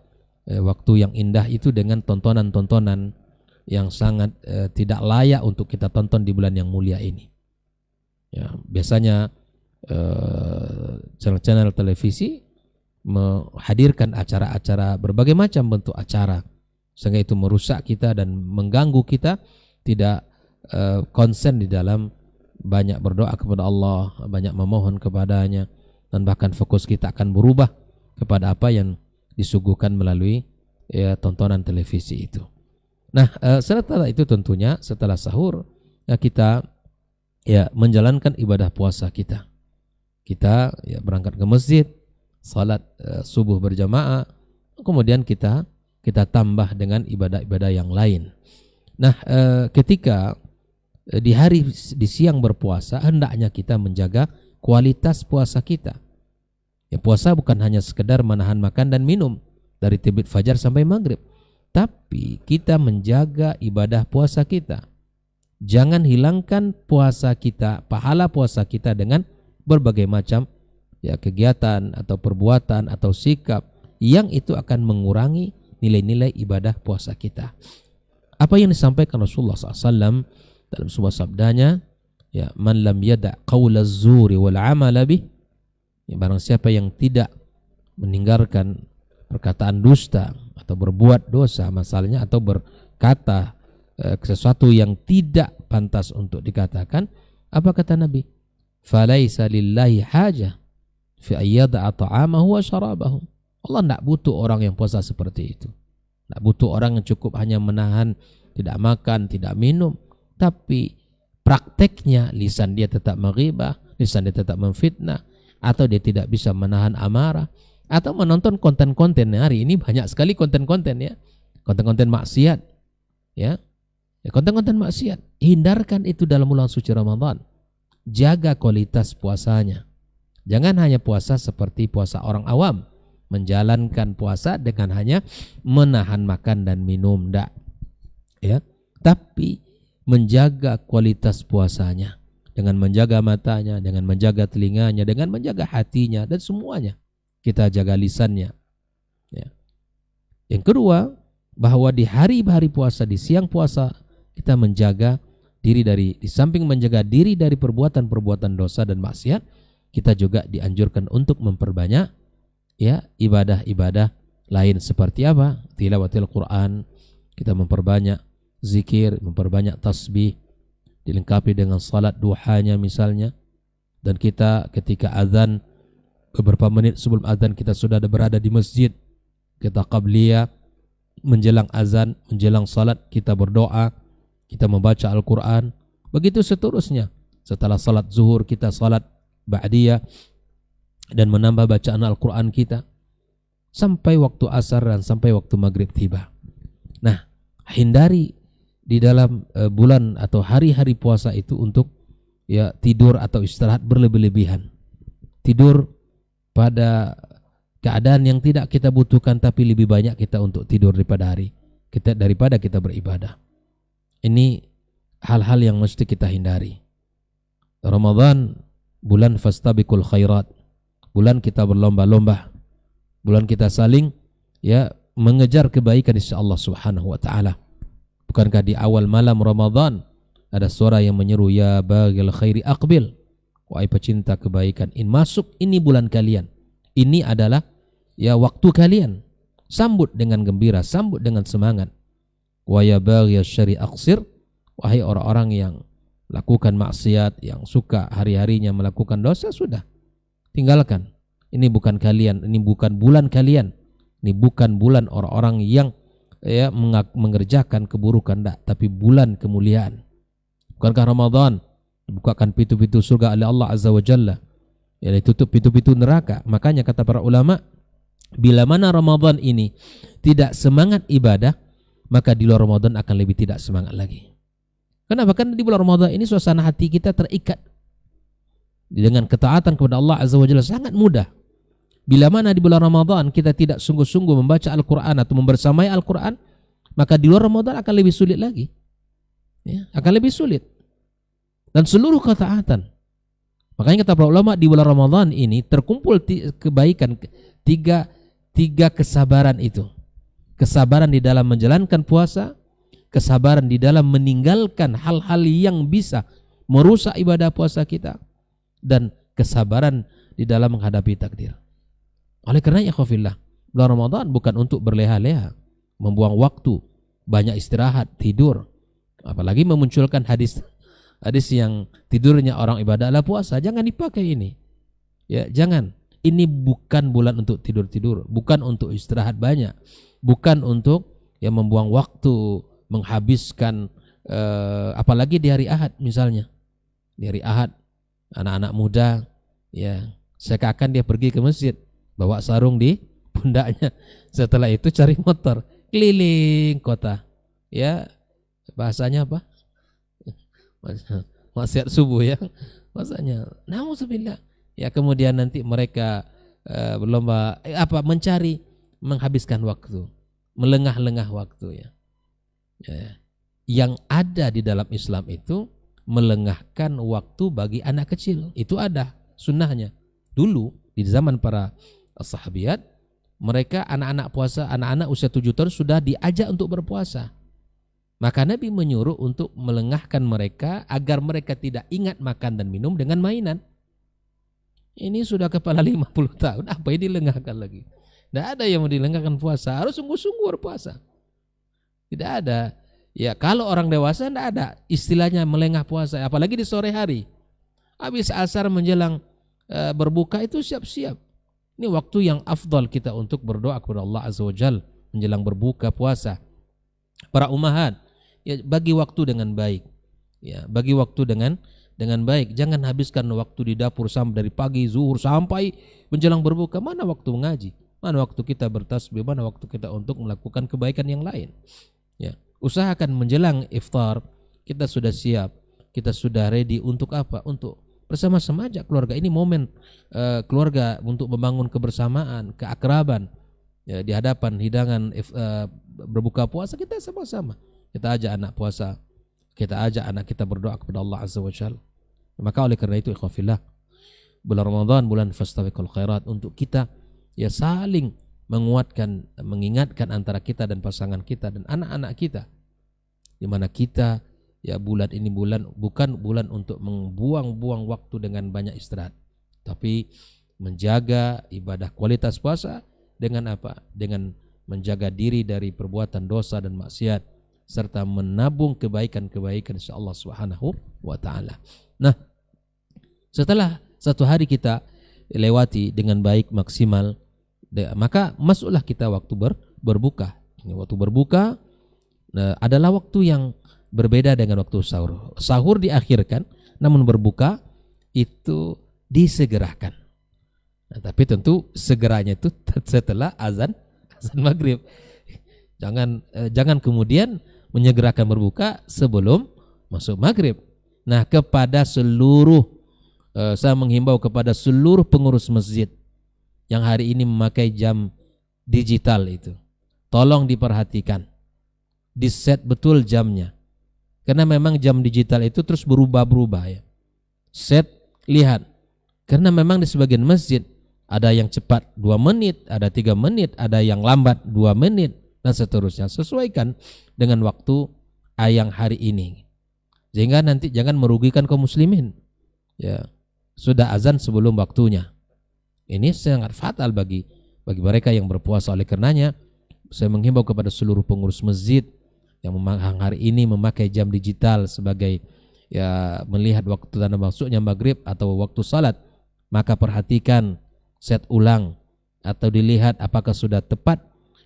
waktu yang indah itu dengan tontonan-tontonan yang sangat tidak layak untuk kita tonton di bulan yang mulia ini. Ya, biasanya channel-channel televisi menghadirkan acara-acara, berbagai macam bentuk acara, sehingga itu merusak kita dan mengganggu kita, tidak konsen di dalam banyak berdoa kepada Allah, banyak memohon kepadanya, dan bahkan fokus kita akan berubah kepada apa yang disuguhkan melalui tontonan televisi itu. Nah, setelah itu tentunya setelah sahur kita menjalankan ibadah puasa kita. Kita berangkat ke masjid, salat subuh berjamaah, kemudian kita tambah dengan ibadah-ibadah yang lain. Nah, ketika di siang berpuasa, hendaknya kita menjaga kualitas puasa kita. Puasa bukan hanya sekedar menahan makan dan minum dari terbit fajar sampai maghrib, tapi kita menjaga ibadah puasa kita. Jangan hilangkan puasa kita, pahala puasa kita dengan berbagai macam kegiatan atau perbuatan atau sikap yang itu akan mengurangi nilai-nilai ibadah puasa kita. Apa yang disampaikan Rasulullah SAW dalam sebuah sabdanya, man lam yada' qawla zuri wal amala bih, barang siapa yang tidak meninggalkan perkataan dusta atau berbuat dosa masalahnya, atau berkata sesuatu yang tidak pantas untuk dikatakan, apa kata Nabi? Falaisa lillahi hajah fi ayyada'a ta'amahu wa syarabahu. Allah tidak butuh orang yang puasa seperti itu. Tidak butuh orang yang cukup hanya menahan, tidak makan, tidak minum, tapi prakteknya lisan dia tetap menghibah, lisan dia tetap memfitnah, atau dia tidak bisa menahan amarah, atau menonton konten-konten. Hari ini banyak sekali konten-konten konten-konten maksiat, konten-konten maksiat. Hindarkan itu dalam bulan suci Ramadan. Jaga kualitas puasanya. Jangan hanya puasa seperti puasa orang awam, menjalankan puasa dengan hanya menahan makan dan minum, enggak. Tapi menjaga kualitas puasanya dengan menjaga matanya, dengan menjaga telinganya, dengan menjaga hatinya, dan semuanya. Kita jaga lisannya. Yang kedua, bahwa di hari-hari puasa, di siang puasa, kita menjaga diri di samping menjaga diri dari perbuatan-perbuatan dosa dan maksiat, kita juga dianjurkan untuk memperbanyak ibadah-ibadah lain. Seperti apa? Tilawatil Quran, kita memperbanyak zikir, memperbanyak tasbih, dilengkapi dengan salat duhanya misalnya. Dan kita ketika azan, beberapa menit sebelum azan kita sudah berada di masjid, kita qabliyah, menjelang azan, menjelang salat kita berdoa, kita membaca Al-Quran. Begitu seterusnya. Setelah salat zuhur kita salat ba'diyah dan menambah bacaan Al-Quran kita sampai waktu asar dan sampai waktu maghrib tiba. Nah, hindari di dalam bulan atau hari-hari puasa itu untuk tidur atau istirahat berlebih-lebihan. Tidur pada keadaan yang tidak kita butuhkan, tapi lebih banyak kita untuk tidur daripada kita beribadah. Ini hal-hal yang mesti kita hindari. Ramadan bulan fastabiqul khairat, bulan kita berlomba-lomba, bulan kita saling mengejar kebaikan insyaallah subhanahu wa ta'ala. Bukankah di awal malam Ramadan ada suara yang menyeru, ya baghil khairi aqbil, wahai pecinta kebaikan, masuk, ini bulan kalian, ini adalah waktu kalian, sambut dengan gembira, sambut dengan semangat. Wa ya baghiyasy syarri aqsir, wahai orang-orang yang lakukan maksiat, yang suka hari-harinya melakukan dosa, sudah tinggalkan. Ini bukan kalian, ini bukan bulan kalian, ini bukan bulan orang-orang yang mengerjakan keburukan, tapi bulan kemuliaan. Bukankah Ramadan dibukakan pintu-pintu surga oleh Allah Azza wa Jalla, ditutup pintu-pintu neraka? Makanya kata para ulama, bila mana Ramadan ini tidak semangat ibadah, maka di luar Ramadan akan lebih tidak semangat lagi. Kenapa? Karena di bulan Ramadan ini suasana hati kita terikat dengan ketaatan kepada Allah Azza wa Jalla sangat mudah. Bila mana di bulan Ramadan kita tidak sungguh-sungguh membaca Al-Quran atau membersamai Al-Quran, maka di luar Ramadan akan lebih sulit lagi. Akan lebih sulit. Dan seluruh ketaatan. Makanya kata para ulama, di bulan Ramadan ini terkumpul kebaikan, tiga kesabaran itu. Kesabaran di dalam menjalankan puasa, kesabaran di dalam meninggalkan hal-hal yang bisa merusak ibadah puasa kita, dan kesabaran di dalam menghadapi takdir. Oleh karena ikhwafillah, bulan Ramadan bukan untuk berleha-leha, membuang waktu, banyak istirahat, tidur, apalagi memunculkan hadis yang tidurnya orang ibadah adalah puasa. Jangan dipakai ini. Ya, jangan. Ini bukan bulan untuk tidur-tidur, bukan untuk istirahat banyak, bukan untuk membuang waktu, menghabiskan apalagi di hari Ahad misalnya. Di hari Ahad anak-anak muda seakan dia pergi ke masjid, bawa sarung di pundaknya. Setelah itu cari motor keliling kota. Ya, bahasanya apa? Maksiat subuh ya. Bahasanya. Nauzubillah. Ya, kemudian nanti mereka berlomba mencari, menghabiskan waktu, melengah-lengah waktu ya. Yang ada di dalam Islam itu melengahkan waktu bagi anak kecil. Itu ada sunnahnya. Dulu di zaman para sahabiat, mereka anak-anak puasa, anak-anak usia 7 tahun sudah diajak untuk berpuasa. Maka Nabi menyuruh untuk melengahkan mereka agar mereka tidak ingat makan dan minum dengan mainan. Ini sudah kepala 50 tahun, apa ini dilengahkan lagi? Tidak ada yang mau dilengahkan puasa, harus sungguh-sungguh berpuasa. Tidak ada. Ya, kalau orang dewasa tidak ada istilahnya melengah puasa, apalagi di sore hari. Habis asar menjelang berbuka itu siap-siap. Ini waktu yang afdal kita untuk berdoa kepada Allah Azza wa Jalla menjelang berbuka puasa. Para ummahat, ya, bagi waktu dengan baik. Ya, bagi waktu dengan baik. Jangan habiskan waktu di dapur sampai dari pagi zuhur sampai menjelang berbuka. Mana waktu mengaji? Mana waktu kita bertasbih? Mana waktu kita untuk melakukan kebaikan yang lain? Ya, usahakan menjelang iftar kita sudah siap, kita sudah ready untuk apa? Untuk bersama-sama aja keluarga. Ini momen keluarga untuk membangun kebersamaan, keakraban. Ya, di hadapan hidangan berbuka puasa kita sama-sama. Kita ajak anak puasa, kita ajak anak kita berdoa kepada Allah Azza wa Jalla. Maka oleh karena itu ikhwafillah, bulan Ramadan bulan fastabiqul khairat, untuk kita ya saling menguatkan, mengingatkan antara kita dan pasangan kita dan anak-anak kita, di mana kita ya bulan ini bukan bulan untuk membuang-buang waktu dengan banyak istirahat, tapi menjaga ibadah kualitas puasa dengan apa? Dengan menjaga diri dari perbuatan dosa dan maksiat, serta menabung kebaikan-kebaikan insyaallah subhanahu wa ta'ala. Nah, setelah satu hari kita lewati dengan baik maksimal, maka masuklah kita waktu berbuka. Waktu berbuka adalah waktu yang berbeda dengan waktu sahur. Sahur diakhirkan, namun berbuka itu disegerakan. Nah, tapi tentu segeranya itu setelah azan maghrib. Jangan kemudian menyegerakan berbuka sebelum masuk maghrib. Nah, kepada seluruh saya menghimbau kepada seluruh pengurus masjid yang hari ini memakai jam digital itu, tolong diperhatikan, di-set betul jamnya, karena memang jam digital itu terus berubah-berubah ya. Set, lihat, karena memang di sebagian masjid ada yang cepat 2 menit, ada 3 menit, ada yang lambat 2 menit dan seterusnya. Sesuaikan dengan waktu yang hari ini, sehingga nanti jangan merugikan kaum muslimin. Ya, sudah azan sebelum waktunya. Ini sangat fatal bagi mereka yang berpuasa. Oleh karenanya saya menghimbau kepada seluruh pengurus masjid yang hari ini memakai jam digital sebagai ya melihat waktu tanda masuknya maghrib atau waktu salat, maka perhatikan, set ulang atau dilihat apakah sudah tepat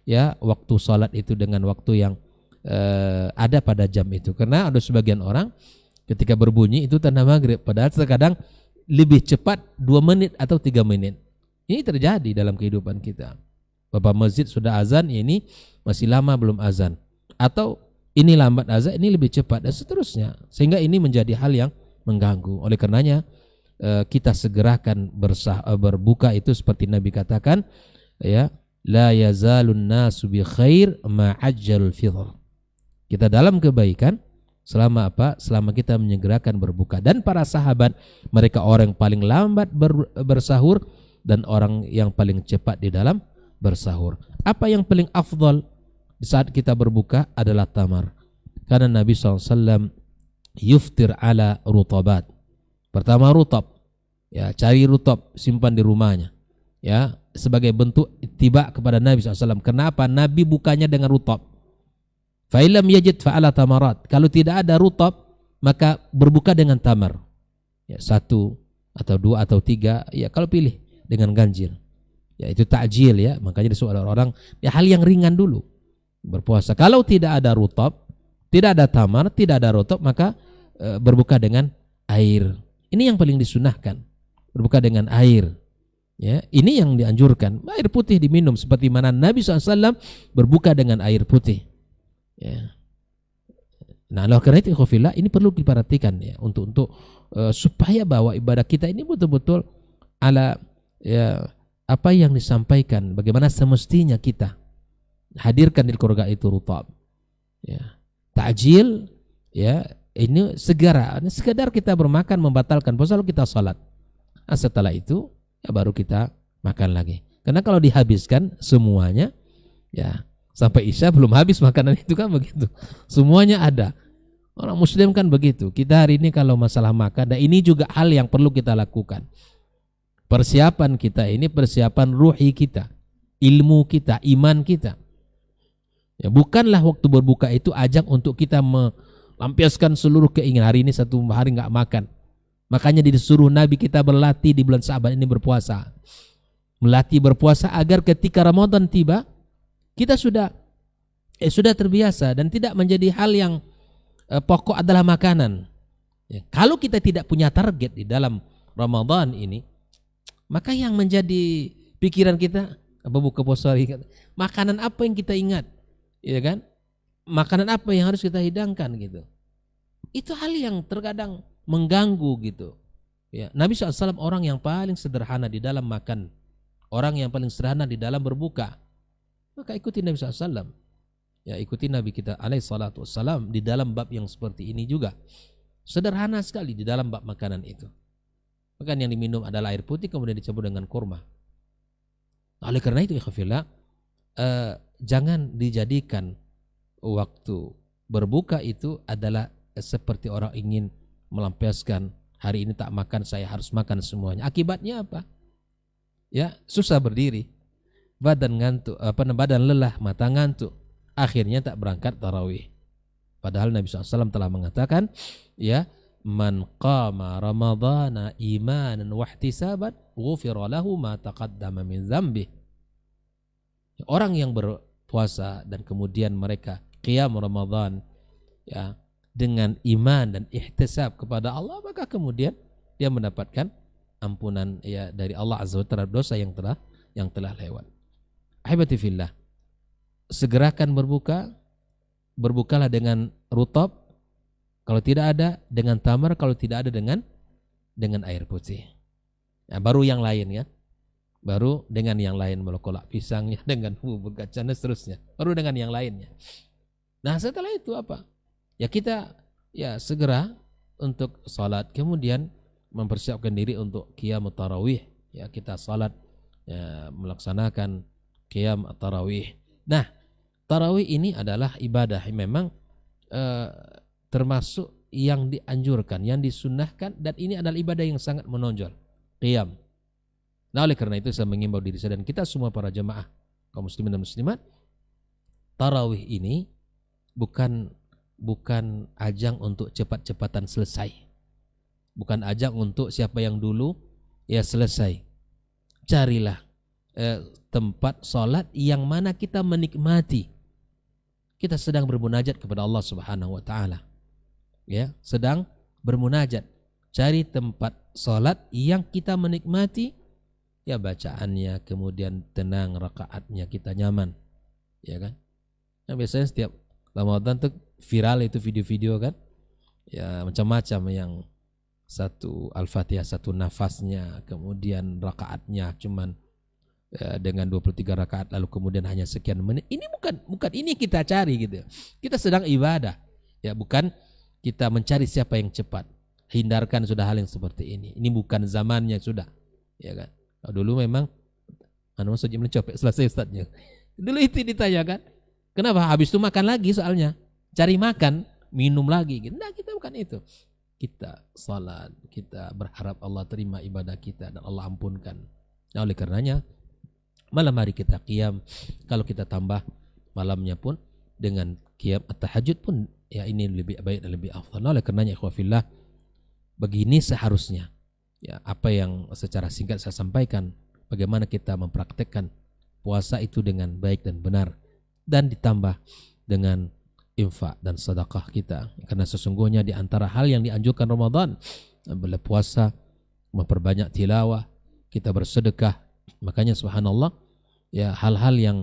ya waktu salat itu dengan waktu yang ada pada jam itu. Karena ada sebagian orang ketika berbunyi itu tanda maghrib, padahal terkadang lebih cepat 2 menit atau 3 menit. Ini terjadi dalam kehidupan kita. Bapak masjid sudah azan, ini masih lama belum azan, atau ini lambat azan, ini lebih cepat dan seterusnya, sehingga ini menjadi hal yang mengganggu. Oleh karenanya kita segerakan berbuka itu seperti Nabi katakan ya, la yazalun nasu bi khair ma ajjalul fitr. Kita dalam kebaikan selama apa? Selama kita menyegerakan berbuka. Dan para sahabat, mereka orang yang paling lambat bersahur dan orang yang paling cepat di dalam bersahur. Apa yang paling afdal di saat kita berbuka adalah tamar. Karena Nabi SAW yuftir ala rutabat. Pertama rutab, ya, cari rutab, simpan di rumahnya, ya, sebagai bentuk ittiba kepada Nabi SAW. Kenapa? Nabi bukanya dengan rutab. Fa'ilam yajid fa'ala tamarat. Kalau tidak ada rutab, maka berbuka dengan tamar. Ya, 1, atau 2 atau 3, ya kalau pilih dengan ganjil. Ya itu ta'jil ya, makanya disebut orang ya hal yang ringan dulu berpuasa. Kalau tidak ada rutab, tidak ada tamar, tidak ada rutab, maka berbuka dengan air. Ini yang paling disunahkan. Berbuka dengan air. Ya, ini yang dianjurkan. Air putih diminum seperti mana Nabi SAW berbuka dengan air putih. Ya. Nah, oleh karena itu ikhwafillah, ini perlu diperhatikan ya untuk supaya bahwa ibadah kita ini betul-betul ala ya apa yang disampaikan, bagaimana semestinya kita hadirkan di keluarga itu rutab. Ya. Ta'jil ya ini sekedar kita bermakan membatalkan puasa lalu kita salat. Nah, setelah itu ya baru kita makan lagi. Karena kalau dihabiskan semuanya ya sampai Isya belum habis makanan itu kan begitu. Semuanya ada. Orang muslim kan begitu. Kita hari ini kalau masalah makan, dan ini juga hal yang perlu kita lakukan. Persiapan kita ini persiapan ruhi kita, ilmu kita, iman kita. Ya, bukanlah waktu berbuka itu ajang untuk kita melampiaskan seluruh keinginan. Hari ini satu hari nggak makan. Makanya disuruh Nabi kita berlatih di bulan Sa'ban ini berpuasa. Melatih berpuasa agar ketika Ramadan tiba, kita sudah terbiasa dan tidak menjadi hal yang pokok adalah makanan. Ya, kalau kita tidak punya target di dalam Ramadan ini, maka yang menjadi pikiran kita apa buka puasa hari, makanan apa yang kita ingat, ya kan? Makanan apa yang harus kita hidangkan gitu. Itu hal yang terkadang mengganggu gitu. Ya, Nabi SAW orang yang paling sederhana di dalam makan, orang yang paling sederhana di dalam berbuka. Maka ikuti Nabi SAW. Ya, ikuti Nabi kita alaihi salatu wassalam di dalam bab yang seperti ini juga. Sederhana sekali di dalam bab makanan itu. Maka yang diminum adalah air putih kemudian dicampur dengan kurma. Oleh karena itu ikhwafillah, jangan dijadikan waktu berbuka itu adalah seperti orang ingin melampiaskan hari ini tak makan saya harus makan semuanya. Akibatnya apa? Ya, susah berdiri. Badan ngantuk, badan lelah, mata ngantuk. Akhirnya tak berangkat tarawih. Padahal Nabi SAW telah mengatakan, ya, man qama ramadhana imanan wa ihtisaban ghufira lahu ma taqaddama min dzambih. Orang yang berpuasa dan kemudian mereka qiyam Ramadan ya dengan iman dan ihtisab kepada Allah, maka kemudian dia mendapatkan ampunan ya dari Allah Azza wa Jalla dosa yang telah lewat. Ahibati fillah, segerakan berbukalah dengan rutab, kalau tidak ada dengan tamar, kalau tidak ada dengan air putih. Nah, baru yang lain ya. Baru dengan yang lain, kolak pisangnya, dengan bubur kacang dan seterusnya. Baru dengan yang lainnya. Nah, setelah itu apa? Ya kita ya segera untuk salat, kemudian mempersiapkan diri untuk qiyam tarawih. Ya kita salat ya, melaksanakan qiyam tarawih. Nah, tarawih ini adalah ibadah yang memang termasuk yang dianjurkan, yang disunnahkan, dan ini adalah ibadah yang sangat menonjol, qiyam. Nah, oleh karena itu saya mengimbau diri saya dan kita semua para jemaah kaum muslimin dan muslimat, tarawih ini bukan ajang untuk cepat-cepatan selesai. Bukan ajang untuk siapa yang dulu ya selesai. Carilah tempat salat yang mana kita menikmati. Kita sedang bermunajat kepada Allah Subhanahu wa taala. Ya, sedang bermunajat. Cari tempat salat yang kita menikmati, ya bacaannya, kemudian tenang rakaatnya, kita nyaman. Ya kan? Nah, biasanya setiap Ramadan tuh viral itu video-video kan? Ya macam-macam, yang satu Al-Fatihah satu nafasnya, kemudian rakaatnya cuman dengan 23 rakaat, lalu kemudian hanya sekian menit. Ini bukan ini kita cari gitu. Kita sedang ibadah. Ya, bukan kita mencari siapa yang cepat. Hindarkan sudah hal yang seperti ini. Ini bukan zamannya sudah. Ya kan? Dulu memang maksudnya mencopek selesai ustadznya. Dulu itu ditanyakan. Kenapa? Habis itu makan lagi soalnya. Cari makan, minum lagi gitu. Nah, kita bukan itu. Kita salat, kita berharap Allah terima ibadah kita dan Allah ampunkan. Nah, oleh karenanya malam hari kita qiyam, kalau kita tambah malamnya pun dengan qiyam at-tahajud pun ya ini lebih baik dan lebih afdal. Oleh karenanya ikhwah fillah, begini seharusnya ya apa yang secara singkat saya sampaikan, bagaimana kita mempraktekkan puasa itu dengan baik dan benar, dan ditambah dengan infak dan sedekah kita. Karena sesungguhnya di antara hal yang dianjurkan Ramadan adalah puasa, memperbanyak tilawah, kita bersedekah. Makanya subhanallah, ya hal-hal yang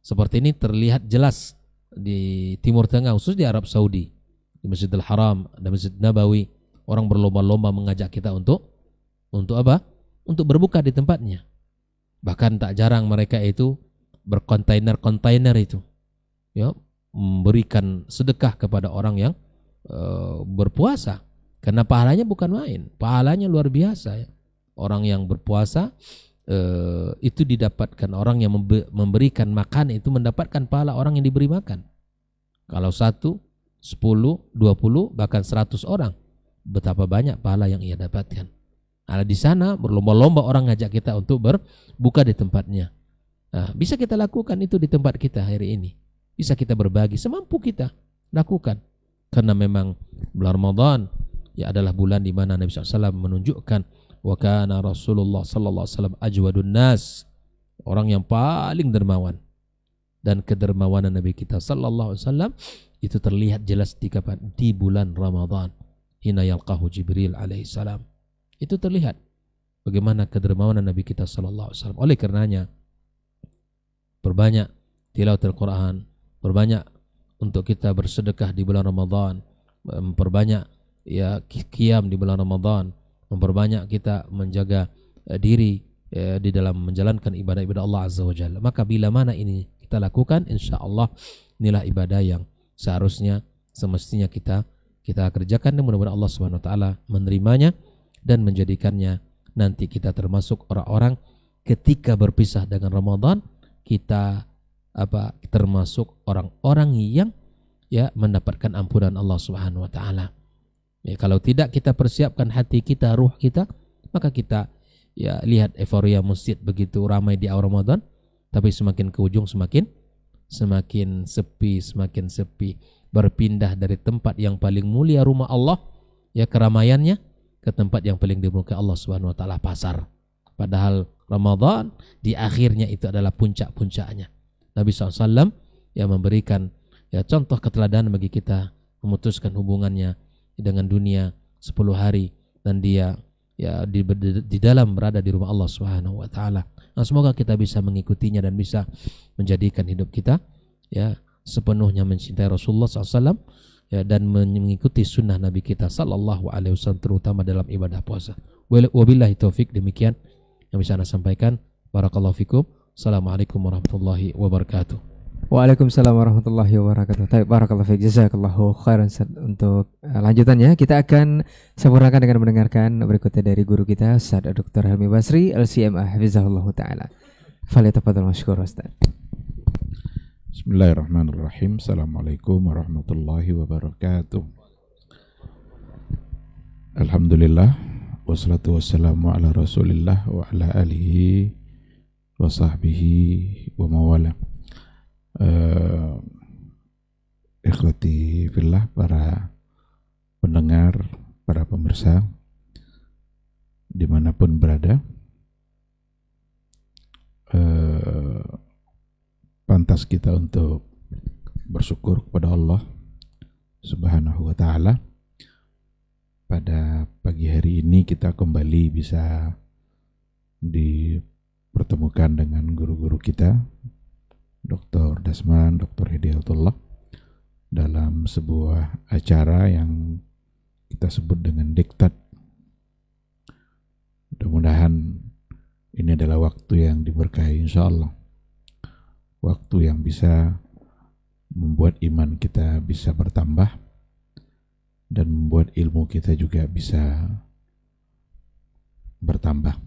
seperti ini terlihat jelas di Timur Tengah, khusus di Arab Saudi, di Masjidil Haram dan Masjid Nabawi. Orang berlomba-lomba mengajak kita untuk apa? Untuk berbuka di tempatnya. Bahkan tak jarang mereka itu berkontainer-kontainer itu, ya, memberikan sedekah kepada orang yang berpuasa. Karena pahalanya bukan main, pahalanya luar biasa, ya. Orang yang berpuasa itu didapatkan, orang yang memberikan makan itu mendapatkan pahala orang yang diberi makan. Kalau 1, 10, 20, bahkan 100 orang, betapa banyak pahala yang ia dapatkan. Nah, di sana berlomba-lomba orang ngajak kita untuk berbuka di tempatnya. Nah, bisa kita lakukan itu di tempat kita hari ini. Bisa kita berbagi semampu kita lakukan. Karena memang bulan Ramadan ya adalah bulan di mana Nabi SAW menunjukkan wa kana Rasulullah sallallahu alaihi wasallam ajwadun nas, orang yang paling dermawan. Dan kedermawanan Nabi kita sallallahu alaihi wasallam itu terlihat jelas di bulan Ramadan. Hina yalqahu Jibril alaihi salam. Itu terlihat bagaimana kedermawanan Nabi kita sallallahu alaihi wasallam. Oleh karenanya perbanyak tilawatul Quran, perbanyak untuk kita bersedekah di bulan Ramadan, memperbanyak ya qiyam di bulan Ramadan, memperbanyak kita menjaga diri di dalam menjalankan ibadah-ibadah Allah Azza wa Jalla. Maka bila mana ini kita lakukan, insya Allah inilah ibadah yang seharusnya semestinya kita kerjakan, dan mudah-mudahan Allah Subhanahu wa taala menerimanya dan menjadikannya nanti kita termasuk orang-orang ketika berpisah dengan Ramadan, kita termasuk orang-orang yang ya mendapatkan ampunan Allah Subhanahu wa taala. Ya, kalau tidak kita persiapkan hati kita, ruh kita, maka kita ya lihat euforia masjid begitu ramai di awal Ramadan, tapi semakin ke ujung semakin sepi, berpindah dari tempat yang paling mulia rumah Allah ya keramaiannya ke tempat yang paling dimurkai Allah Subhanahu wa taala, pasar. Padahal Ramadan di akhirnya itu adalah puncak-puncaknya. Nabi SAW yang memberikan ya contoh keteladanan bagi kita, memutuskan hubungannya dengan dunia 10 hari, dan dia ya di dalam berada di rumah Allah Subhanahu wa taala. Nah, semoga kita bisa mengikutinya dan bisa menjadikan hidup kita ya sepenuhnya mencintai Rasulullah SAW ya, dan mengikuti sunnah Nabi kita sallallahu alaihi wasallam, terutama dalam ibadah puasa. Wabillahi taufik, demikian yang bisa Anda sampaikan. Barakallahu fikum. Assalamualaikum warahmatullahi wabarakatuh. Waalaikumsalam warahmatullahi wabarakatuh. Baik, barakallahu fiik, jazakallahu khairan. Untuk lanjutannya kita akan sempurnakan dengan mendengarkan berikutnya dari guru kita Ustaz Dr. Helmi Basri LCMA hafizahullah taala. Falyatafadhal masykur Ustaz. Bismillahirrahmanirrahim. Assalamualaikum warahmatullahi wabarakatuh. Alhamdulillah, wassalatu wassalamu ala Rasulillah wa ala alihi wa sahbihi wa mawala. Ikhwati fillah, para pendengar, para pemirsa dimanapun berada, pantas kita untuk bersyukur kepada Allah Subhanahu wa taala. Pada pagi hari ini kita kembali bisa dipertemukan dengan guru-guru kita, Dr. Dasman, Dr. Hidayatullah, dalam sebuah acara yang kita sebut dengan Diktat. Mudah-mudahan ini adalah waktu yang diberkahi insyaallah, waktu yang bisa membuat iman kita bisa bertambah dan membuat ilmu kita juga bisa bertambah.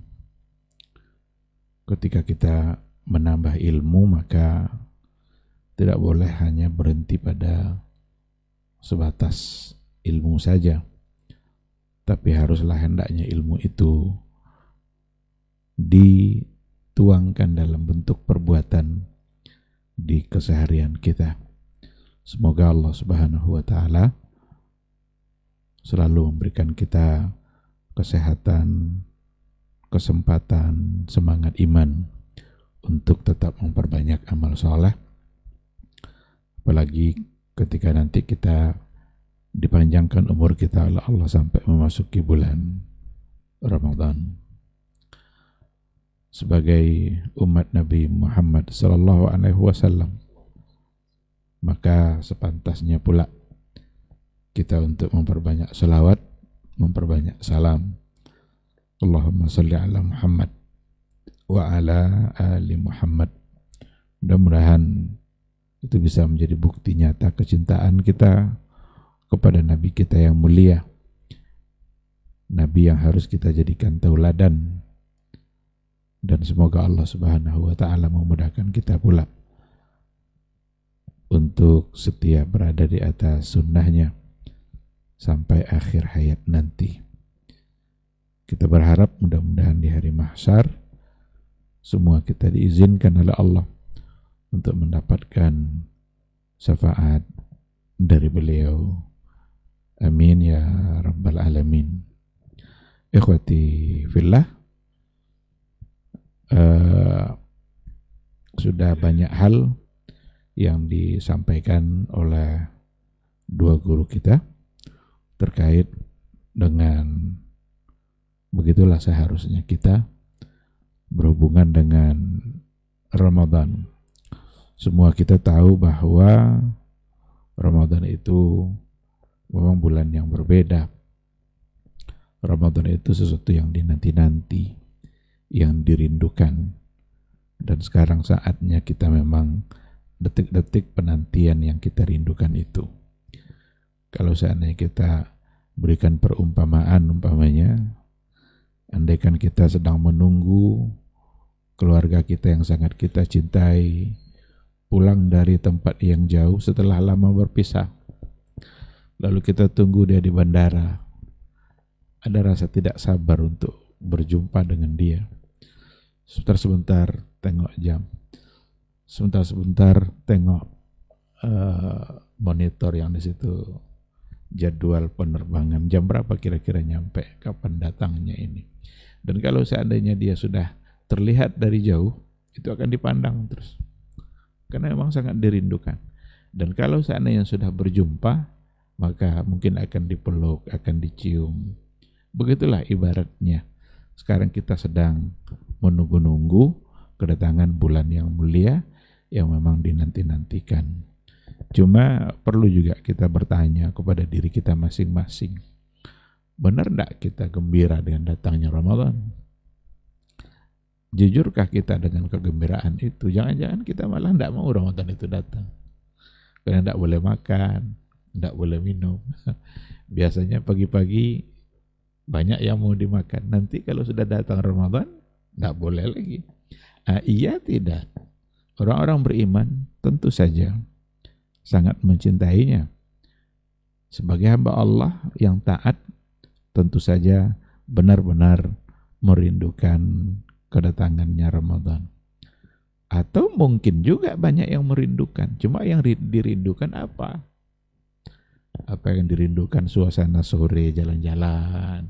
Ketika kita menambah ilmu, maka tidak boleh hanya berhenti pada sebatas ilmu saja, tapi haruslah hendaknya ilmu itu dituangkan dalam bentuk perbuatan di keseharian kita. Semoga Allah Subhanahu wa taala selalu memberikan kita kesehatan, kesempatan, semangat iman untuk tetap memperbanyak amal soleh, apalagi ketika nanti kita dipanjangkan umur kita oleh Allah sampai memasuki bulan Ramadan. Sebagai umat Nabi Muhammad sallallahu alaihi wasallam, maka sepantasnya pula kita untuk memperbanyak salawat, memperbanyak salam. Allahumma salli ala Muhammad wa ala ali Muhammad. Mudah-mudahan itu bisa menjadi bukti nyata kecintaan kita kepada Nabi kita yang mulia, Nabi yang harus kita jadikan tauladan. Dan semoga Allah Subhanahu wa ta'ala memudahkan kita pula untuk setia berada di atas sunnahnya sampai akhir hayat nanti. Kita berharap mudah-mudahan di hari mahsyar semua kita diizinkan oleh Allah untuk mendapatkan syafaat dari beliau. Amin ya rabbal alamin. Ikhwati fillah, sudah banyak hal yang disampaikan oleh dua guru kita terkait dengan begitulah seharusnya kita berhubungan dengan Ramadan. Semua kita tahu bahwa Ramadan itu memang bulan yang berbeda. Ramadan itu sesuatu yang dinanti-nanti, yang dirindukan. Dan sekarang saatnya kita memang detik-detik penantian yang kita rindukan itu. Kalau seandainya kita berikan perumpamaan, umpamanya, andaikan kita sedang menunggu keluarga kita yang sangat kita cintai pulang dari tempat yang jauh setelah lama berpisah, lalu kita tunggu dia di bandara, ada rasa tidak sabar untuk berjumpa dengan dia. Sebentar-sebentar tengok jam, sebentar-sebentar tengok monitor yang di situ, jadwal penerbangan, jam berapa kira-kira nyampe, kapan datangnya ini. Dan kalau seandainya dia sudah terlihat dari jauh, itu akan dipandang terus, karena memang sangat dirindukan. Dan kalau seandainya sudah berjumpa, maka mungkin akan dipeluk, akan dicium. Begitulah ibaratnya. Sekarang kita sedang menunggu-nunggu kedatangan bulan yang mulia yang memang dinanti-nantikan. Cuma perlu juga kita bertanya kepada diri kita masing-masing, benar enggak kita gembira dengan datangnya Ramadan? Jujurkah kita dengan kegembiraan itu? Jangan-jangan kita malah enggak mau Ramadan itu datang, karena enggak boleh makan, enggak boleh minum. Biasanya pagi-pagi banyak yang mau dimakan, nanti kalau sudah datang Ramadan enggak boleh lagi. Iya tidak. Orang-orang beriman tentu saja sangat mencintainya. Sebagai hamba Allah yang taat, tentu saja benar-benar merindukan kedatangannya Ramadan. Atau mungkin juga banyak yang merindukan, cuma yang dirindukan apa? Apa yang dirindukan? Suasana sore jalan-jalan,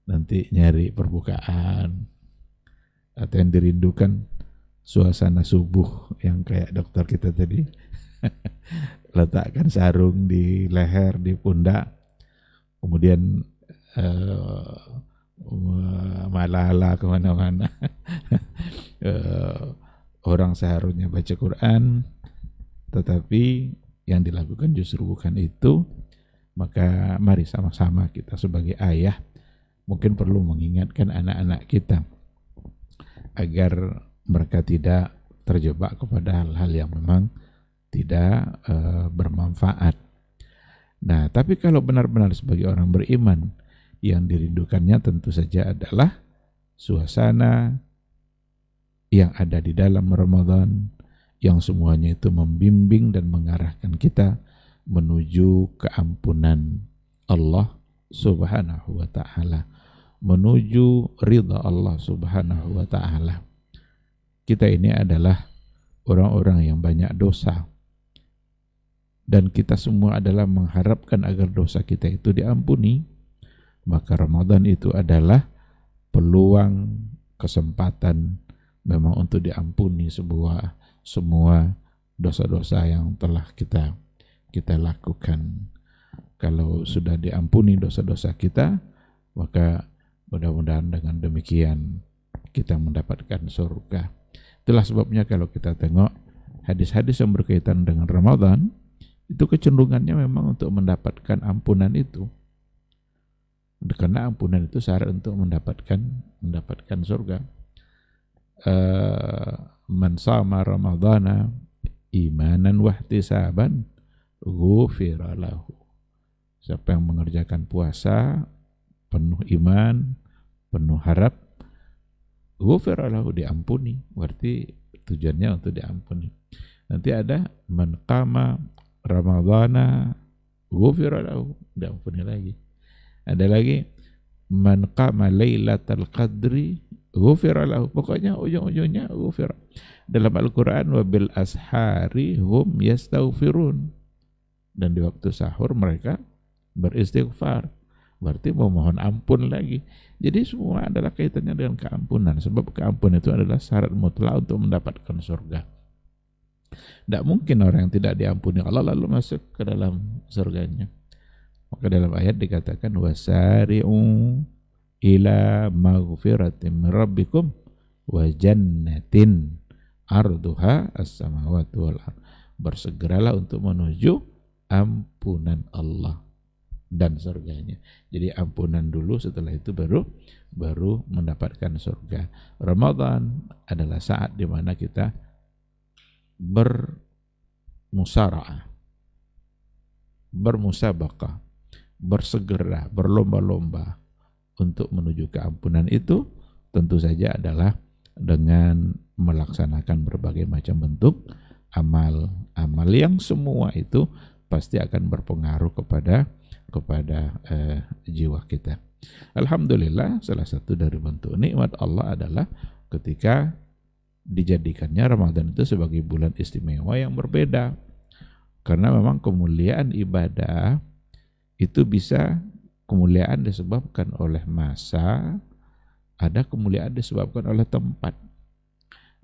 nanti nyari perbukaan. Atau yang dirindukan suasana subuh yang kayak dokter kita tadi, letakkan sarung di leher, di pundak, kemudian malala kemana-mana. Orang seharusnya baca Quran, tetapi yang dilakukan justru bukan itu. Maka mari sama-sama kita sebagai ayah mungkin perlu mengingatkan anak-anak kita agar mereka tidak terjebak kepada hal-hal yang memang tidak bermanfaat. Nah, tapi kalau benar-benar sebagai orang beriman, yang dirindukannya tentu saja adalah suasana yang ada di dalam Ramadan, yang semuanya itu membimbing dan mengarahkan kita menuju keampunan Allah Subhanahu wa ta'ala, menuju ridha Allah Subhanahu wa ta'ala. Kita ini adalah orang-orang yang banyak dosa, dan kita semua adalah mengharapkan agar dosa kita itu diampuni. Maka Ramadan itu adalah peluang, kesempatan memang untuk diampuni semua dosa-dosa yang telah kita lakukan. Kalau sudah diampuni dosa-dosa kita, maka mudah-mudahan dengan demikian kita mendapatkan surga. Itulah sebabnya kalau kita tengok hadis-hadis yang berkaitan dengan Ramadan, itu kecenderungannya memang untuk mendapatkan ampunan itu. Karena ampunan itu syarat untuk mendapatkan surga. Man shama ramadhana imanan wahtisaban ghufira lahu. Siapa yang mengerjakan puasa penuh iman, penuh harap, ghufira lahu, diampuni. Berarti tujuannya untuk diampuni. Nanti ada man qama ramadhana ghufira lahu, diampuni lagi. Ada lagi man qama lailatal qadri ghufira lahu. Pokoknya ujung-ujungnya ghufira. Dalam Al-Qur'an wa bil ashari hum yastaghfirun. Dan di waktu sahur mereka beristighfar. Berarti memohon ampun lagi. Jadi semua adalah kaitannya dengan keampunan. Sebab keampunan itu adalah syarat mutlak untuk mendapatkan surga. Tidak mungkin orang yang tidak diampuni Allah lalu masuk ke dalam surganya. Maka dalam ayat dikatakan wasari'u ila maghfiratin min rabbikum wa jannatin arduha as-samawati wal ardh. Bersegeralah untuk menuju ampunan Allah dan surganya. Jadi ampunan dulu, setelah itu baru mendapatkan surga. Ramadan adalah saat di mana kita bermusara'ah, bermusabaqah, bersegera, berlomba-lomba untuk menuju keampunan itu. Tentu saja adalah dengan melaksanakan berbagai macam bentuk amal yang semua itu pasti akan berpengaruh kepada jiwa kita. Alhamdulillah, salah satu dari bentuk nikmat Allah adalah ketika dijadikannya Ramadan itu sebagai bulan istimewa yang berbeda. Karena memang kemuliaan ibadah itu bisa kemuliaan disebabkan oleh masa, ada kemuliaan disebabkan oleh tempat.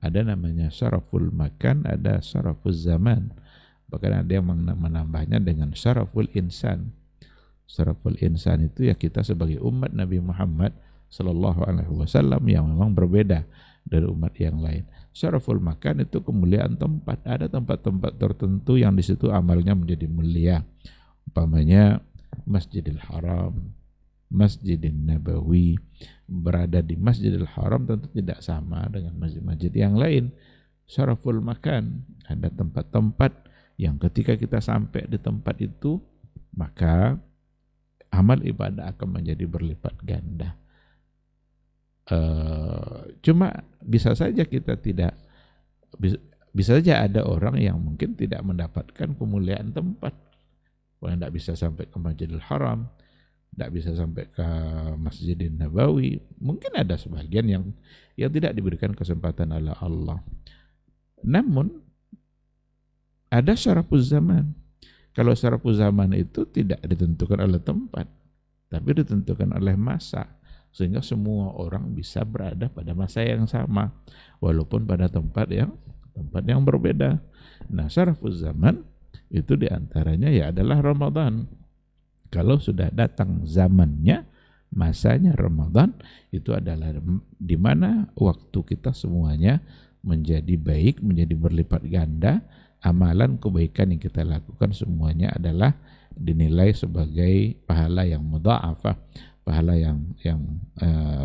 Ada namanya syaraful makan, ada syaraful zaman. Bahkan ada yang menambahnya dengan syaraful insan. Syaraful insan itu ya kita sebagai umat Nabi Muhammad sallallahu alaihi wasallam yang memang berbeda dari umat yang lain. Syaraful makan itu kemuliaan tempat. Ada tempat-tempat tertentu yang di situ amalnya menjadi mulia. Umpamanya Masjidil Haram, Masjidil Nabawi. Berada di Masjidil Haram tentu tidak sama dengan masjid-masjid yang lain. Syaraful makan, ada tempat-tempat yang ketika kita sampai di tempat itu, maka amal ibadah akan menjadi berlipat ganda. Cuma bisa saja kita bisa saja ada orang yang mungkin tidak mendapatkan kemuliaan tempat. Orang tidak bisa sampai ke Masjidil Haram, tidak bisa sampai ke Masjidil Nabawi. Mungkin ada sebagian yang tidak diberikan kesempatan oleh Allah. Namun ada syarafuz zaman. Kalau syarafuz zaman itu tidak ditentukan oleh tempat, tapi ditentukan oleh masa. Sehingga semua orang bisa berada pada masa yang sama, walaupun pada tempat yang berbeda. Nah, syarafuz zaman itu diantaranya ya adalah Ramadan. Kalau sudah datang zamannya, masanya Ramadan, itu adalah di mana waktu kita semuanya menjadi baik, menjadi berlipat ganda. Amalan kebaikan yang kita lakukan semuanya adalah dinilai sebagai pahala yang mudha'afah, pahala yang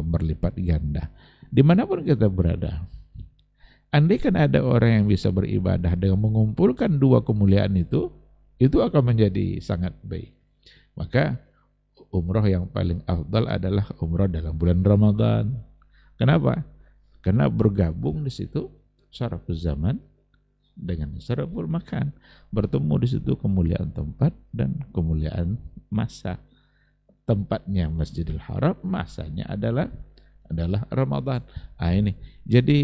berlipat ganda. Dimanapun kita berada. Andai kan ada orang yang bisa beribadah dengan mengumpulkan dua kemuliaan itu akan menjadi sangat baik. Maka umrah yang paling afdal adalah umrah dalam bulan Ramadan. Kenapa? Karena bergabung di situ syarafuz zaman dengan syaraful makan. Bertemu di situ kemuliaan tempat dan kemuliaan masa. Tempatnya Masjidil Haram, masanya adalah Ramadan. Ini jadi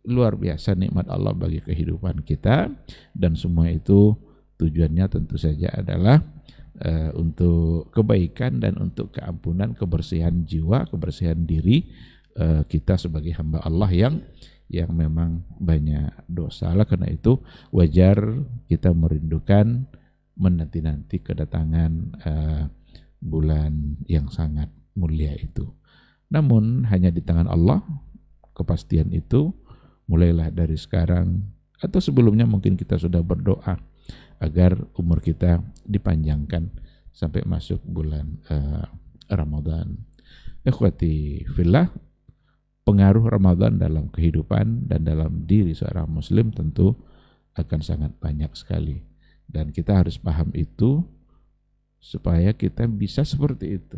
luar biasa nikmat Allah bagi kehidupan kita, dan semua itu tujuannya tentu saja adalah untuk kebaikan dan untuk keampunan, kebersihan jiwa, kebersihan diri kita sebagai hamba Allah yang memang banyak dosa. Oleh karena itu wajar kita merindukan menanti-nanti kedatangan bulan yang sangat mulia itu. Namun hanya di tangan Allah kepastian itu. Mulailah dari sekarang atau sebelumnya mungkin kita sudah berdoa agar umur kita dipanjangkan sampai masuk bulan Ramadan. Ikhwati fillah, pengaruh Ramadan dalam kehidupan dan dalam diri seorang muslim tentu akan sangat banyak sekali. Dan kita harus paham itu supaya kita bisa seperti itu.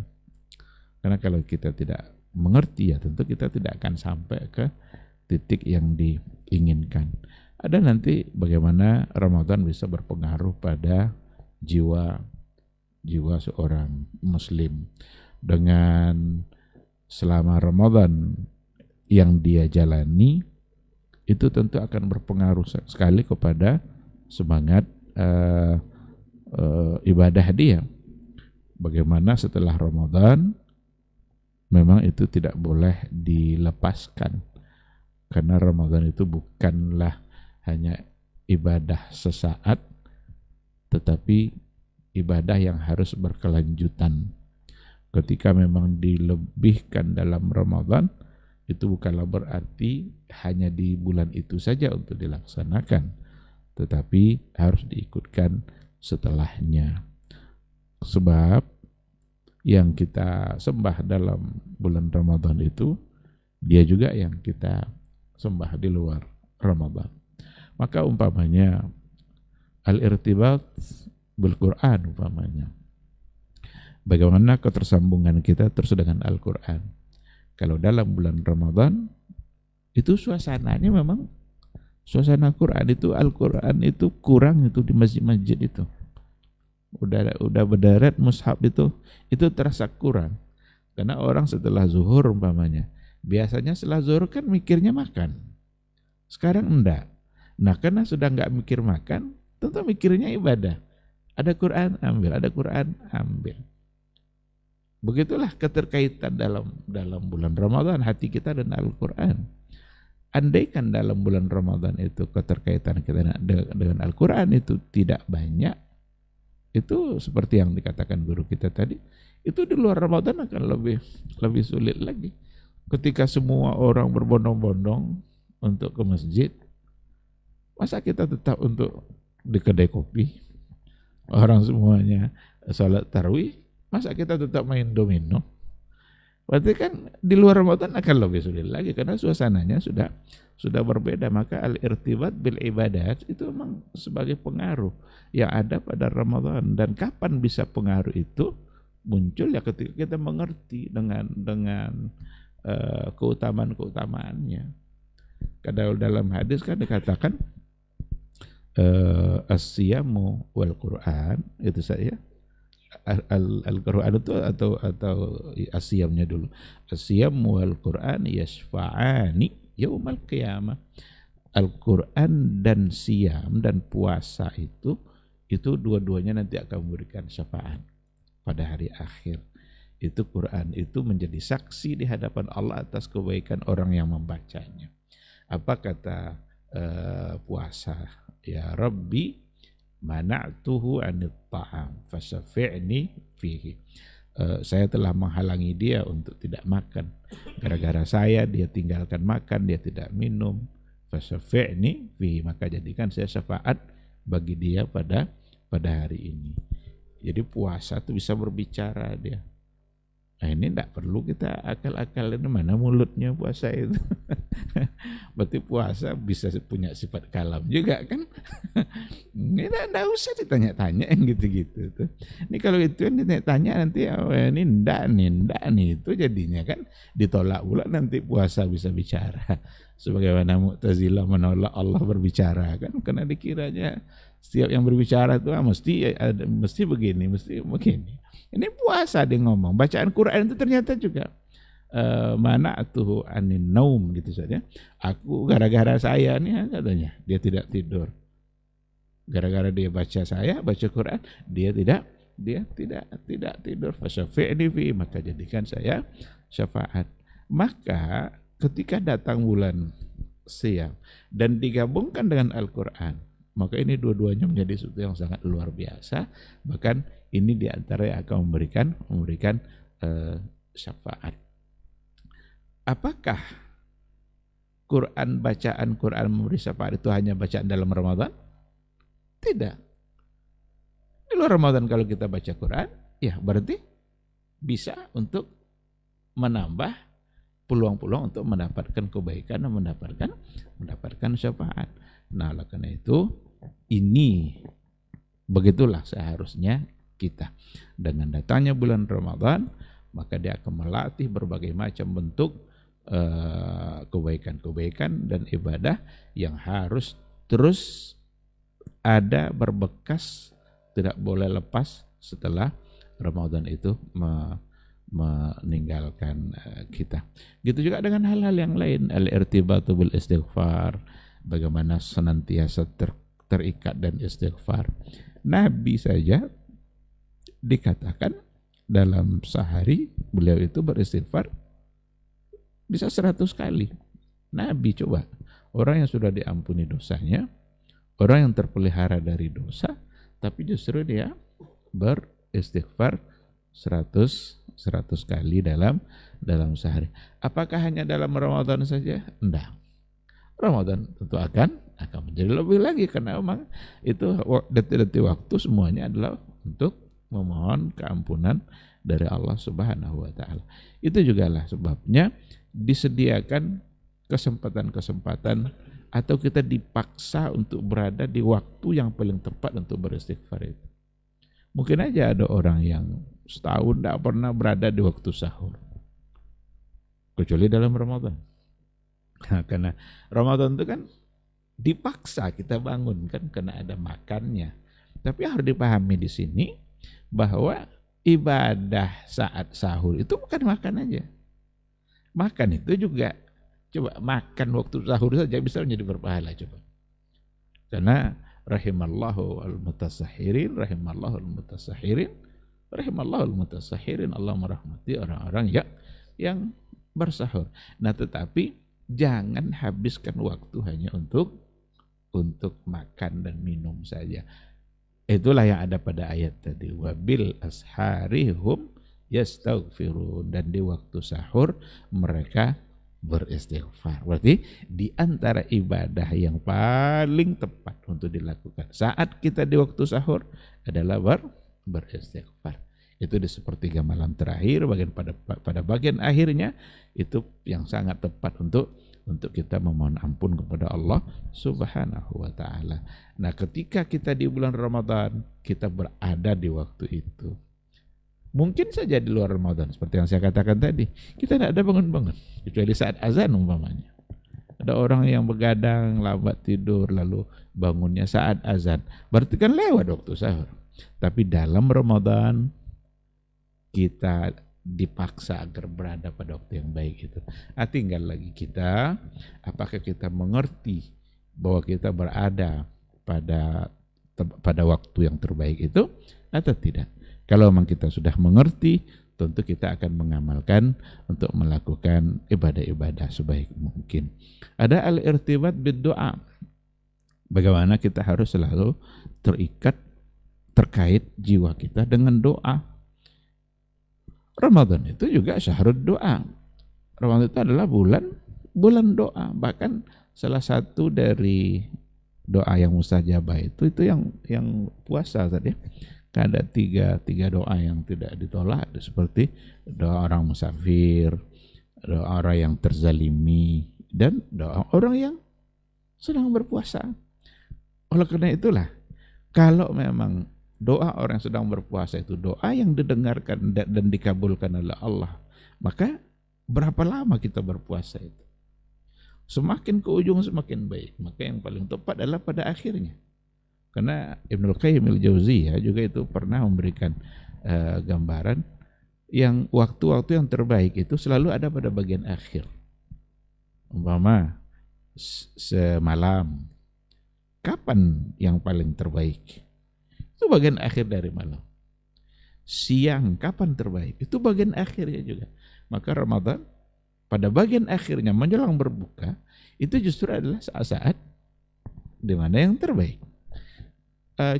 Karena kalau kita tidak mengerti ya tentu kita tidak akan sampai ke titik yang diinginkan. Ada nanti bagaimana Ramadan bisa berpengaruh pada jiwa seorang muslim. Dengan selama Ramadan yang dia jalani itu tentu akan berpengaruh sekali kepada semangat ibadah dia. Bagaimana setelah Ramadan memang itu tidak boleh dilepaskan. Karena Ramadan itu bukanlah hanya ibadah sesaat, tetapi ibadah yang harus berkelanjutan. Ketika memang dilebihkan dalam Ramadan, itu bukanlah berarti hanya di bulan itu saja untuk dilaksanakan, tetapi harus diikutkan setelahnya. Sebab yang kita sembah dalam bulan Ramadan itu, dia juga yang kita sembah di luar Ramadan. Maka umpamanya al-irtibat bil Quran umpamanya. Bagaimana ketersambungan kita terus dengan Al-Quran. Kalau dalam bulan Ramadan itu suasananya memang suasana Quran itu, Al-Quran itu kurang itu di masjid-masjid itu. Udah berderet mushaf itu terasa kurang. Karena orang setelah zuhur umpamanya, biasanya setelah zuhur kan mikirnya makan. Sekarang enggak. Nah karena sudah enggak mikir makan, tentu mikirnya ibadah. Ada Quran ambil, ada Quran ambil. Begitulah keterkaitan dalam bulan Ramadan hati kita dan Al-Quran. Andaikan dalam bulan Ramadan itu keterkaitan kita dengan Al-Quran itu tidak banyak, itu seperti yang dikatakan guru kita tadi, itu di luar Ramadan akan lebih sulit lagi. Ketika semua orang berbondong-bondong untuk ke masjid, masa kita tetap untuk di kedai kopi? Orang semuanya salat tarawih, masa kita tetap main domino? Berarti kan di luar Ramadan akan lebih sulit lagi karena suasananya sudah berbeda. Maka al-irtibat bil ibadat itu memang sebagai pengaruh yang ada pada Ramadan. Dan kapan bisa pengaruh itu muncul ya ketika kita mengerti dengan keutamaan-keutamaannya. Kadang dalam hadis kan dikatakan as-siyamu wal Quran, itu saya Al-Quran itu atau as-siyamnya dulu. As-siyamu wal Quran yashfa'ani yaumal qiyamah. Al-Quran dan siyam dan puasa itu dua-duanya nanti akan memberikan syafaat pada hari akhir. Itu Quran itu menjadi saksi di hadapan Allah atas kebaikan orang yang membacanya. Apa kata puasa? Ya Rabbi mana'tuhu anit ta'am fasyafi'ni fihi. Saya telah menghalangi dia untuk tidak makan. Gara-gara saya dia tinggalkan makan, dia tidak minum. Fasyafi'ni fihi, maka jadikan saya syafaat bagi dia pada hari ini. Jadi puasa itu bisa berbicara dia. Nah ini tidak perlu kita akal-akal, ini mana mulutnya puasa itu. Berarti puasa bisa punya sifat kalam juga kan. Ini tidak usah ditanya-tanya yang gitu-gitu tuh. Ini kalau itu yang ditanya nanti ini ndak nih itu jadinya kan ditolak pula nanti puasa bisa bicara. Sebagaimana Mu'tazilah menolak Allah berbicara kan, karena dikiranya setiap yang berbicara itu mesti begini, mesti begini. Ini puasa dia ngomong, bacaan Quran itu ternyata juga mana'tuhu anin naum gitu saja. Aku gara-gara saya nih katanya dia tidak tidur. Gara-gara dia baca Quran, dia dia tidak tidur, fasyafi'ni fi, maka jadikan saya syafaat. Maka ketika datang bulan Syam dan digabungkan dengan Al-Quran, maka ini dua-duanya menjadi sesuatu yang sangat luar biasa. Bahkan ini diantara yang akan memberikan syafaat. Apakah bacaan Quran memberi syafaat itu hanya bacaan dalam Ramadan? Tidak. Di luar Ramadan kalau kita baca Quran, ya berarti bisa untuk menambah peluang-peluang untuk mendapatkan kebaikan dan mendapatkan syafaat. Nah, oleh karena itu ini begitulah seharusnya kita. Dengan datangnya bulan Ramadan, maka dia akan melatih berbagai macam bentuk kebaikan-kebaikan dan ibadah yang harus terus ada, berbekas, tidak boleh lepas setelah Ramadan itu meninggalkan kita. Gitu juga dengan hal-hal yang lain, al-irtibatu bil istighfar, bagaimana senantiasa terikat dan istighfar. Nabi saja dikatakan dalam sehari beliau itu beristighfar bisa 100 kali. Nabi, coba, orang yang sudah diampuni dosanya, orang yang terpelihara dari dosa, tapi justru dia beristighfar 100 kali dalam sehari. Apakah hanya dalam Ramadan saja? Enggak. Ramadan tentu akan menjadi lebih lagi, karena memang itu detik-detik waktu semuanya adalah untuk memohon keampunan dari Allah Subhanahu wa taala. Itu jugalah sebabnya disediakan kesempatan-kesempatan atau kita dipaksa untuk berada di waktu yang paling tepat untuk beristighfar itu. Mungkin aja ada orang yang setahun tidak pernah berada di waktu sahur, kecuali dalam Ramadan. Nah, karena Ramadan itu kan dipaksa kita bangun kan, karena ada makannya. Tapi harus dipahami di sini bahwa ibadah saat sahur itu bukan makan aja. Makan itu juga, coba makan waktu sahur saja bisa menjadi berpahala, coba. Karena rahimallahu al-mutasahhirin, rahimallahu al-mutasahhirin, rahimallahu al-mutasahhirin, Allah merahmati orang-orang yang bersahur. Nah, tetapi jangan habiskan waktu hanya untuk makan dan minum saja. Itulah yang ada pada ayat tadi, wabil asharihum yastaghfirun, dan di waktu sahur mereka beristighfar. Berarti di antara ibadah yang paling tepat untuk dilakukan saat kita di waktu sahur adalah beristighfar. Itu di sepertiga malam terakhir, pada bagian akhirnya itu yang sangat tepat untuk kita memohon ampun kepada Allah Subhanahu wa taala. Nah, ketika kita di bulan Ramadan, kita berada di waktu itu. Mungkin saja di luar Ramadan, seperti yang saya katakan tadi, kita tidak ada bangun-bangun, kecuali saat azan umpamanya. Ada orang yang begadang, lambat tidur, lalu bangunnya saat azan. Berarti kan lewat waktu sahur. Tapi dalam Ramadan, kita dipaksa agar berada pada waktu yang baik itu. Tinggal lagi kita, apakah kita mengerti bahwa kita berada pada waktu yang terbaik itu atau tidak. Kalau memang kita sudah mengerti, tentu kita akan mengamalkan untuk melakukan ibadah-ibadah sebaik mungkin. Ada al-irtibat bid-doa. Bagaimana kita harus selalu terkait jiwa kita dengan doa. Ramadan itu juga syahrud doa. Ramadan itu adalah bulan doa. Bahkan salah satu dari doa yang mustajabah itu yang puasa tadi. Ada tiga doa yang tidak ditolak, seperti doa orang musafir, doa orang yang terzalimi, dan doa orang yang sedang berpuasa. Oleh karena itulah, kalau memang doa orang yang sedang berpuasa itu doa yang didengarkan dan dikabulkan oleh Allah, maka berapa lama kita berpuasa itu? Semakin ke ujung semakin baik. Maka yang paling tepat adalah pada akhirnya. Karena Ibnul Qayyim al-Jauziyah juga itu pernah memberikan gambaran yang waktu-waktu yang terbaik itu selalu ada pada bagian akhir. Umpama semalam, kapan yang paling terbaik? Itu bagian akhir dari malam. siang kapan terbaik, itu bagian akhirnya juga. Maka Ramadan pada bagian akhirnya menjelang berbuka itu justru adalah saat-saat di mana yang terbaik.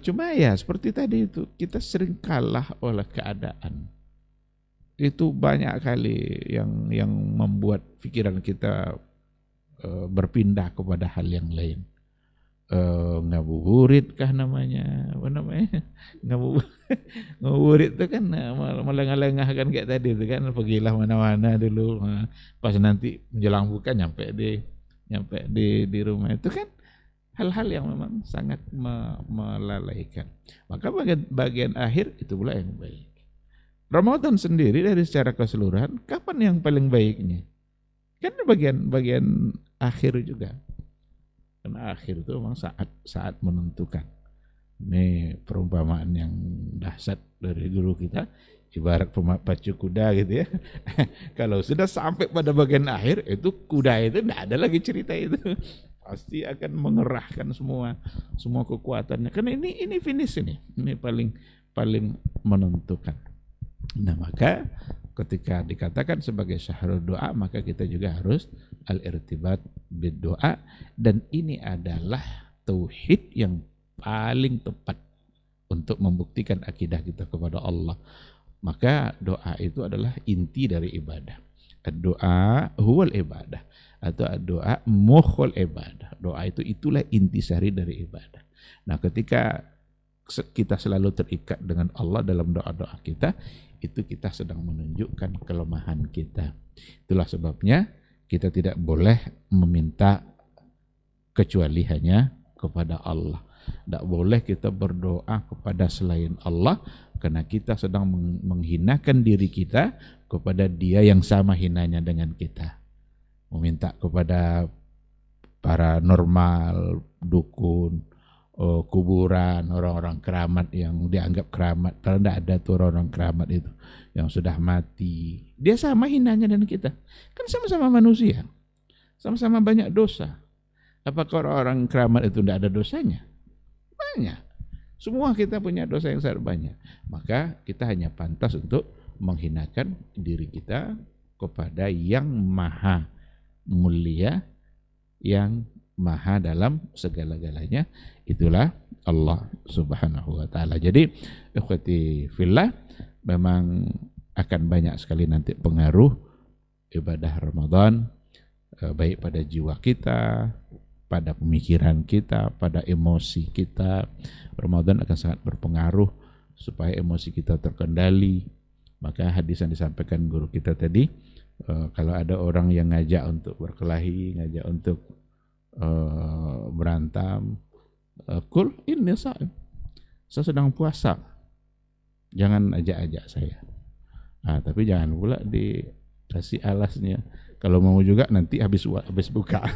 Cuma ya seperti tadi itu, kita sering kalah oleh keadaan. Itu banyak kali yang membuat pikiran kita berpindah kepada hal yang lain. Ngabuburit kah namanya? Apa namanya? Ngabuburit itu kan melengah-lengah kan kayak tadi itu kan, pergilah mana-mana dulu. Pas nanti menjelang buka nyampe di rumah, itu kan hal-hal yang memang sangat melalaikan. Maka bagian akhir itu pula yang baik. Ramadan sendiri dari secara keseluruhan kapan yang paling baiknya? Kan bagian akhir juga. Karena akhir itu memang saat menentukan. Ini perumpamaan yang dahsyat dari guru kita, ibarat pacu kuda gitu ya. Kalau sudah sampai pada bagian akhir, itu kuda itu tidak ada lagi cerita itu. Pasti akan mengerahkan semua kekuatannya. Karena ini finish ini paling menentukan. Nah, maka ketika dikatakan sebagai syahrul doa, maka kita juga harus al-irtibat bid-doa, dan ini adalah tauhid yang paling tepat untuk membuktikan akidah kita kepada Allah. Maka doa itu adalah inti dari ibadah. Doa huwal ibadah, atau doa mukhul ibadah. Doa itulah intisari dari ibadah. Nah, ketika kita selalu terikat dengan Allah dalam doa-doa kita, itu kita sedang menunjukkan kelemahan kita. Itulah sebabnya kita tidak boleh meminta kecuali hanya kepada Allah. Tidak boleh kita berdoa kepada selain Allah, karena kita sedang menghinakan diri kita kepada Dia yang sama hinanya dengan kita. Meminta kepada paranormal, dukun, kuburan, orang-orang keramat yang dianggap keramat, padahal tidak ada tuh orang-orang keramat itu yang sudah mati. Dia sama hinanya dengan kita. Kan sama-sama manusia, sama-sama banyak dosa. Apakah orang-orang keramat itu tidak ada dosanya? Banyak. Semua kita punya dosa yang sangat banyak. Maka kita hanya pantas untuk menghinakan diri kita kepada yang maha mulia, yang maha dalam segala-galanya, itulah Allah Subhanahu wa taala. Jadi ikhwati fillah, memang akan banyak sekali nanti pengaruh ibadah Ramadan, baik pada jiwa kita, pada pemikiran kita, pada emosi kita. Ramadan akan sangat berpengaruh supaya emosi kita terkendali. Maka hadis yang disampaikan guru kita tadi, kalau ada orang yang ngajak untuk berkelahi, ngajak untuk berantam, kul inni sha'im, saya sedang puasa, jangan ajak-ajak saya. Tapi jangan pula dikasih alasnya, kalau mau juga nanti habis buka.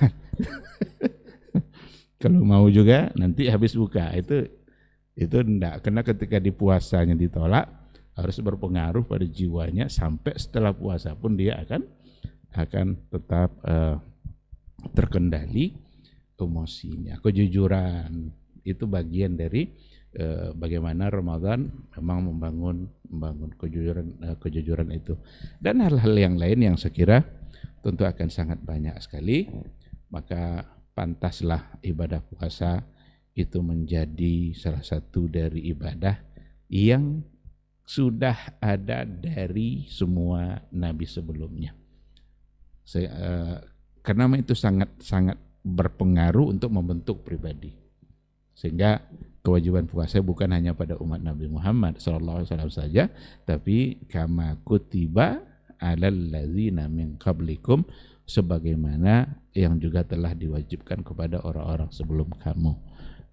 Kalau mau juga nanti habis buka, itu enggak, karena ketika di puasanya ditolak, harus berpengaruh pada jiwanya, sampai setelah puasa pun dia akan tetap terkendali emosinya. Kejujuran itu bagian dari bagaimana Ramadan memang membangun kejujuran itu, dan hal-hal yang lain yang sekira tentu akan sangat banyak sekali. Maka pantaslah ibadah puasa itu menjadi salah satu dari ibadah yang sudah ada dari semua nabi sebelumnya. Karena itu sangat berpengaruh untuk membentuk pribadi, sehingga kewajiban puasa bukan hanya pada umat Nabi Muhammad SAW saja, tapi kama kutiba alal ladzina min qablikum, sebagaimana yang juga telah diwajibkan kepada orang-orang sebelum kamu.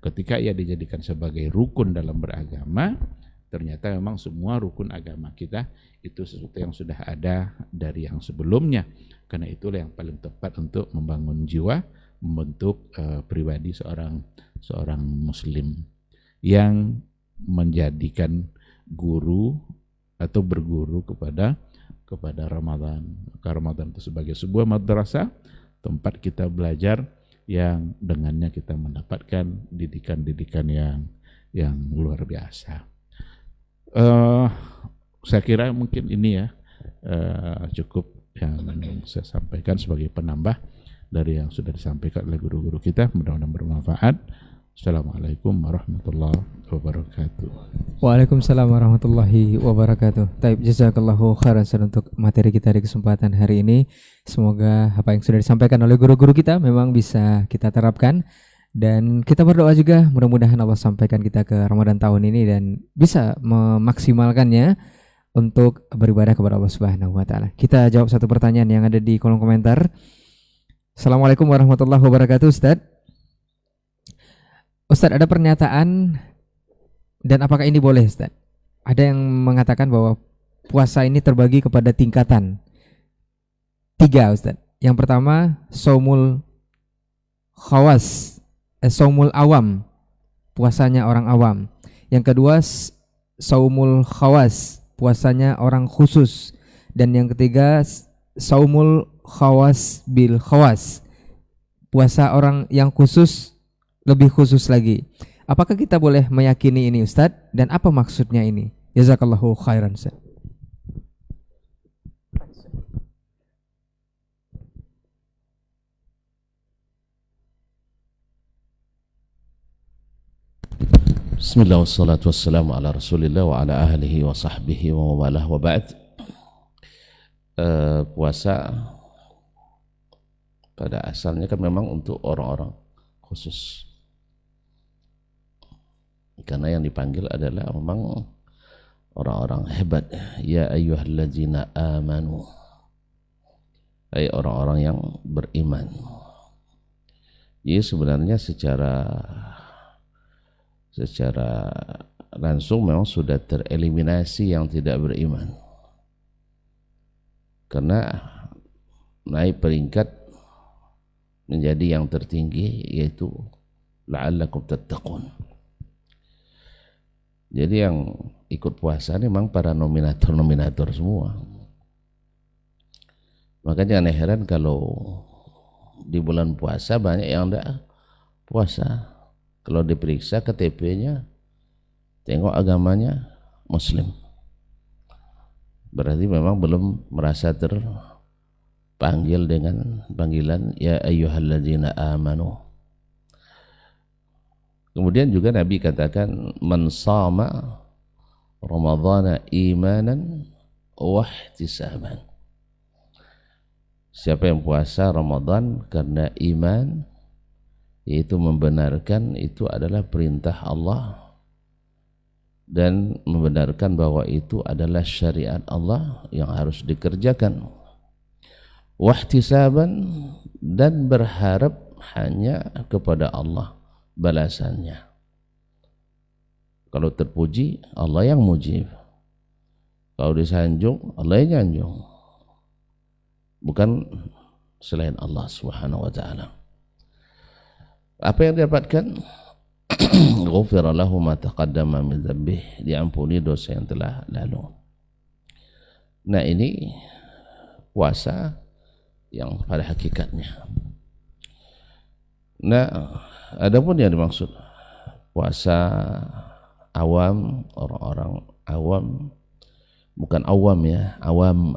Ketika ia dijadikan sebagai rukun dalam beragama, ternyata memang semua rukun agama kita itu sesuatu yang sudah ada dari yang sebelumnya. Karena itulah yang paling tepat untuk membangun jiwa, membentuk pribadi seorang muslim yang menjadikan guru atau berguru kepada Ramadan. Maka Ramadan itu sebagai sebuah madrasah, tempat kita belajar yang dengannya kita mendapatkan didikan-didikan yang luar biasa. Saya kira mungkin ini ya cukup yang saya sampaikan sebagai penambah dari yang sudah disampaikan oleh guru-guru kita. Mudah-mudahan bermanfaat. Assalamualaikum warahmatullahi wabarakatuh. Waalaikumsalam warahmatullahi wabarakatuh. Taib, jazakallahu khairan untuk materi kita di kesempatan hari ini. Semoga apa yang sudah disampaikan oleh guru-guru kita memang bisa kita terapkan. Dan kita berdoa juga mudah-mudahan Allah sampaikan kita ke Ramadan tahun ini dan bisa memaksimalkannya untuk beribadah kepada Allah Subhanahu wa taala. Kita jawab satu pertanyaan yang ada di kolom komentar. Assalamualaikum warahmatullahi wabarakatuh, Ustaz. Ustaz, ada pernyataan dan apakah ini boleh, Ustaz? Ada yang mengatakan bahwa puasa ini terbagi kepada tingkatan 3, Ustaz. Yang pertama, saumul khawas, saumul awam, puasanya orang awam. Yang kedua, saumul khawas, puasanya orang khusus. Dan yang ketiga, saumul khawas bil khawas, puasa orang yang khusus lebih khusus lagi. Apakah kita boleh meyakini ini, Ustadz? Dan apa maksudnya ini? Jazakallahu khairan, Ustadz. Bismillah wassalatu wassalamu ala rasulillah wa ala ahlihi wa sahbihi wa mawalah wa ba'd. Puasa pada asalnya kan memang untuk orang-orang khusus, karena yang dipanggil adalah memang orang-orang hebat. Ya ayyuhalladzina amanu, hai orang-orang yang beriman. Jadi sebenarnya secara langsung memang sudah tereliminasi yang tidak beriman, karena naik peringkat menjadi yang tertinggi, yaitu la'allakum tattaqun. Jadi yang ikut puasa ini memang para nominator semua. Makanya aneh heran kalau di bulan puasa banyak yang tidak puasa. Kalau diperiksa KTP-nya, tengok agamanya Muslim, berarti memang belum merasa terpanggil dengan panggilan ya ayyuhalladzina amanu. Kemudian juga Nabi katakan man shama ramadhana imanan wa ihtisaban, siapa yang puasa Ramadan karena iman, yaitu membenarkan itu adalah perintah Allah dan membenarkan bahwa itu adalah syariat Allah yang harus dikerjakan, wahtisaban, dan berharap hanya kepada Allah balasannya. Kalau terpuji, Allah yang muji. Kalau disanjung, Allah yang nyanjung, bukan selain Allah Subhanahu wa taala. Apa yang didapatkan? Ghufira lahu ma taqaddama min dzambih, diampuni dosa yang telah lalu. Nah, ini puasa yang pada hakikatnya. Nah, adapun yang dimaksud puasa awam, orang-orang awam, bukan awam ya, awam.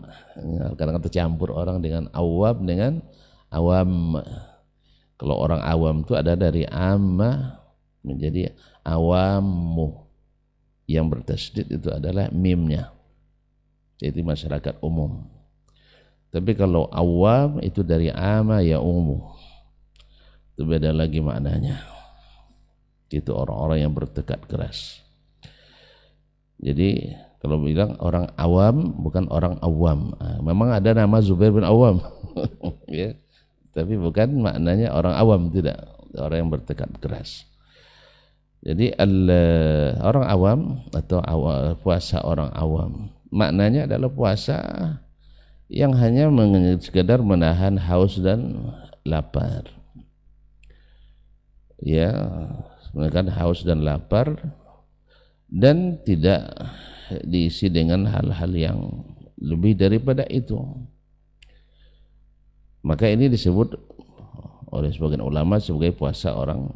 Kadang-kadang tercampur orang dengan awam dengan awam. Kalau orang awam itu ada dari amma menjadi awamu, yang bertasydid itu adalah mimnya, yaitu masyarakat umum. Tapi kalau awam itu dari amma ya umum, itu beda lagi maknanya. Itu orang-orang yang bertekad keras. Jadi kalau bilang orang awam bukan orang awam. Memang ada nama Zubair bin Awam ya, tapi bukan maknanya orang awam, tidak, orang yang bertekad keras. Jadi orang awam atau puasa orang awam maknanya adalah puasa yang hanya sekedar menahan haus dan lapar, ya, menahan haus dan lapar, dan tidak diisi dengan hal-hal yang lebih daripada itu. Maka ini disebut oleh sebagian ulama sebagai puasa orang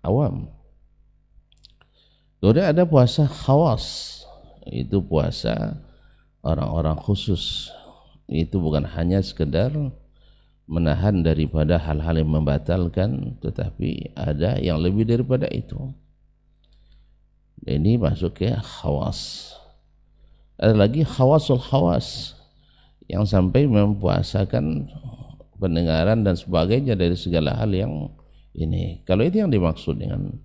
awam. Kemudian ada puasa khawas, itu puasa orang-orang khusus. Itu bukan hanya sekedar menahan daripada hal-hal yang membatalkan, tetapi ada yang lebih daripada itu. Ini masuk ke khawas. Ada lagi khawasul khawas yang sampai mempuasakan pendengaran dan sebagainya dari segala hal yang ini. Kalau itu yang dimaksud dengan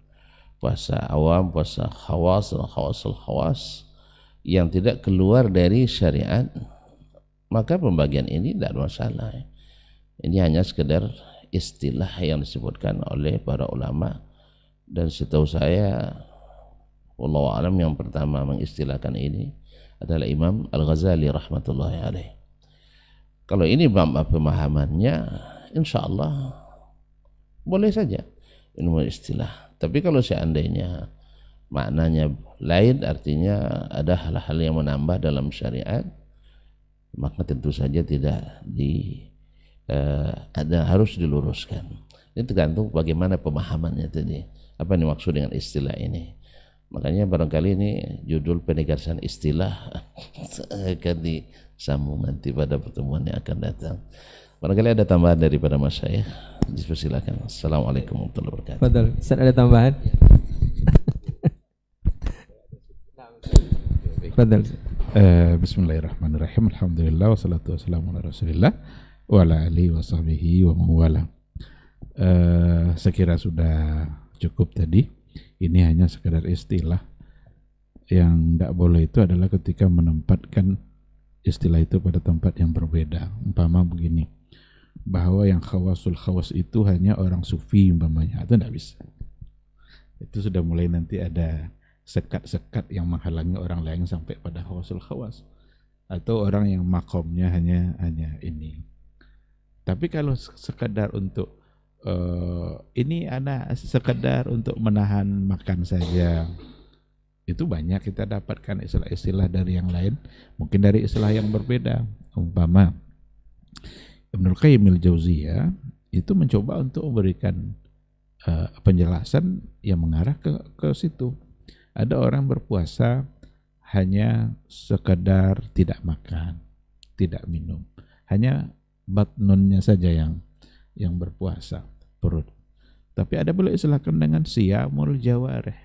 puasa awam, puasa khawas dan khawasul khawas yang tidak keluar dari syariat, maka pembagian ini tidak ada masalah. Ini hanya sekedar istilah yang disebutkan oleh para ulama, dan setahu saya wallahu alam yang pertama mengistilahkan ini adalah Imam Al-Ghazali rahmatullahi alaih. Kalau ini pemahamannya, insya Allah boleh saja ilmu istilah. Tapi kalau seandainya maknanya lain, artinya ada hal-hal yang menambah dalam syariat, maka tentu saja tidak harus diluruskan. Ini tergantung bagaimana pemahamannya tadi. Apa yang dimaksud dengan istilah ini? Makanya barangkali ini judul penegasan istilah akan disambung nanti pada pertemuan yang akan datang. Barangkali ada tambahan daripada Mas Syekh. Silakan. Assalamualaikum warahmatullahi wabarakatuh. Betul. Ustaz, ada tambahan? Betul. Bismillahirrahmanirrahim. Alhamdulillah wassalatu wassalamu ala Rasulillah wa ala alihi wa sahbihi wa mawala. Saya kira sudah cukup tadi. Ini hanya sekedar istilah. Yang tidak boleh itu adalah ketika menempatkan istilah itu pada tempat yang berbeda. Umpama begini, bahwa yang khawasul khawas itu hanya orang sufi umpamanya, itu tidak bisa. Itu sudah mulai nanti ada sekat-sekat yang menghalangi orang lain sampai pada khawasul khawas, atau orang yang makomnya hanya ini. Tapi kalau sekadar untuk ini ada sekadar untuk menahan makan saja, itu banyak kita dapatkan istilah-istilah dari yang lain, mungkin dari istilah yang berbeda. Umpama Ibnul Qayyim al-Jauziyah itu mencoba untuk memberikan penjelasan yang mengarah ke situ. Ada orang berpuasa hanya sekadar tidak makan, tidak minum, hanya batnunnya saja yang berpuasa, perut. Tapi ada boleh istilahkan dengan siyamul jawarih.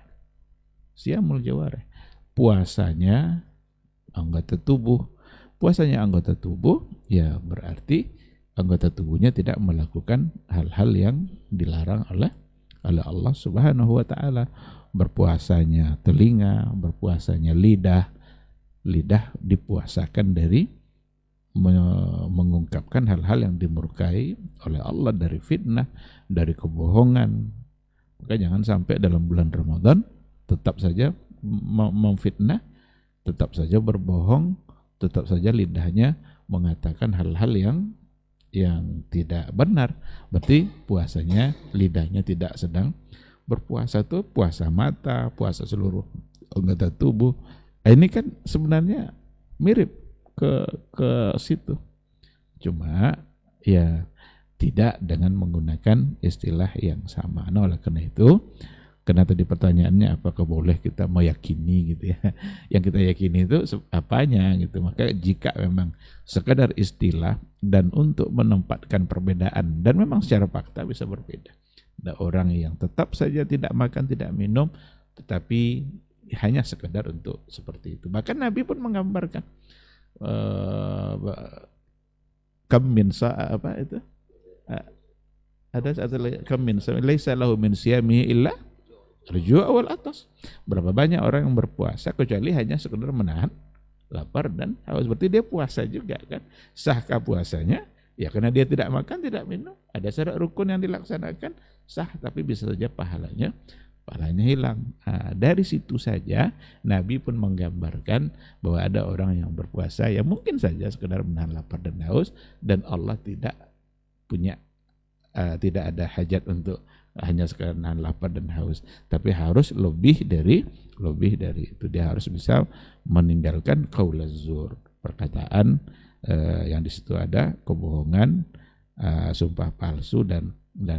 Siyamul jawarih, puasanya anggota tubuh. Puasanya anggota tubuh, ya berarti anggota tubuhnya tidak melakukan hal-hal yang dilarang oleh Allah Subhanahu wa taala. Berpuasanya telinga, berpuasanya lidah. Lidah dipuasakan dari mengungkapkan hal-hal yang dimurkai oleh Allah, dari fitnah, dari kebohongan. Maka jangan sampai dalam bulan Ramadan tetap saja memfitnah, tetap saja berbohong, tetap saja lidahnya mengatakan hal-hal yang tidak benar. Berarti puasanya, lidahnya tidak sedang berpuasa. Tuh puasa mata, puasa seluruh anggota tubuh. Ini kan sebenarnya mirip ke situ, cuma ya tidak dengan menggunakan istilah yang sama. Nah, oleh karena itu, karena tadi pertanyaannya apakah boleh kita meyakini gitu ya, yang kita yakini itu apanya gitu. Maka jika memang sekadar istilah dan untuk menempatkan perbedaan, dan memang secara fakta bisa berbeda. Ada orang yang tetap saja tidak makan, tidak minum, tetapi hanya sekadar untuk seperti itu. Bahkan Nabi pun menggambarkan kam min sa'a, apa itu? Ada satu kam min sa'a laisa lahu min siyamihi illa al-ju' wal atas. Berapa banyak orang yang berpuasa kecuali hanya sekedar menahan lapar dan haus. Berarti dia puasa juga kan? Sahkah puasanya? Ya karena dia tidak makan, tidak minum. Ada syarat rukun yang dilaksanakan, sah, tapi bisa saja pahalanya hilang. Nah, dari situ saja Nabi pun menggambarkan bahwa ada orang yang berpuasa yang mungkin saja sekedar menahan lapar dan haus, dan Allah tidak ada hajat untuk hanya sekedar menahan lapar dan haus, tapi harus lebih dari itu. Dia harus bisa meninggalkan qaulaz zur, perkataan yang di situ ada kebohongan, sumpah palsu dan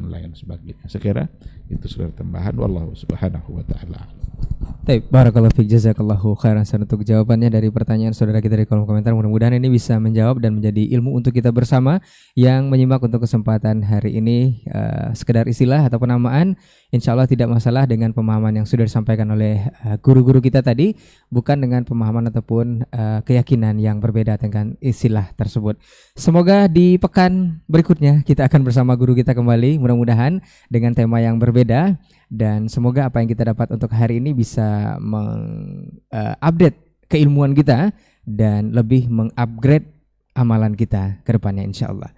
lain sebagainya. Sekira itu sudah tambahan. Wallahu subhanahu wa ta'ala. Baik, barakallahu fiik, jazakallahu khairan untuk jawabannya dari pertanyaan saudara kita di kolom komentar. Mudah-mudahan ini bisa menjawab dan menjadi ilmu untuk kita bersama yang menyimak untuk kesempatan hari ini. Sekedar istilah atau penamaan, insya Allah tidak masalah dengan pemahaman yang sudah disampaikan oleh guru-guru kita tadi, bukan dengan pemahaman ataupun keyakinan yang berbeda dengan istilah tersebut. Semoga di pekan berikutnya kita akan bersama guru kita kembali, mudah-mudahan dengan tema yang berbeda. Dan semoga apa yang kita dapat untuk hari ini bisa mengupdate keilmuan kita dan lebih mengupgrade amalan kita ke depannya insya Allah.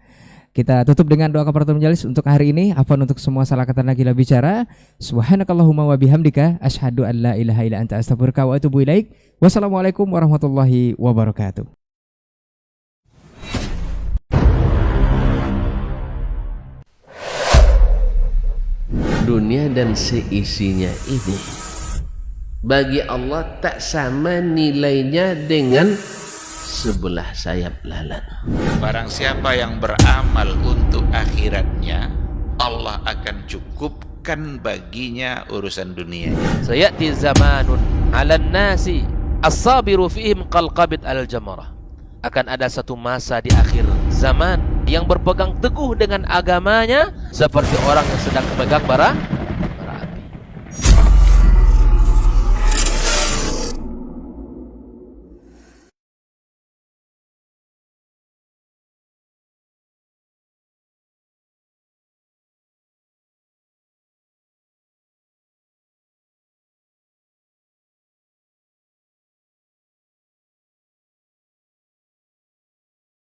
Kita tutup dengan doa kafaratul majelis untuk hari ini. Afwan untuk semua salah kata dan gila bicara. Subhanakallahumma wa bihamdika asyhadu an la ilaha illa anta astaghfiruka wa atubu ilaik. Wassalamualaikum warahmatullahi wabarakatuh. Dunia dan seisinya ini bagi Allah tak sama nilainya dengan sebelah sayap lalat. Barang siapa yang beramal untuk akhiratnya, Allah akan cukupkan baginya urusan dunia. Sayati zamanun 'alan nasi as-sabiru fihim qalqabit al-jamarah. Akan ada satu masa di akhir zaman yang berpegang teguh dengan agamanya seperti orang yang sedang memegang bara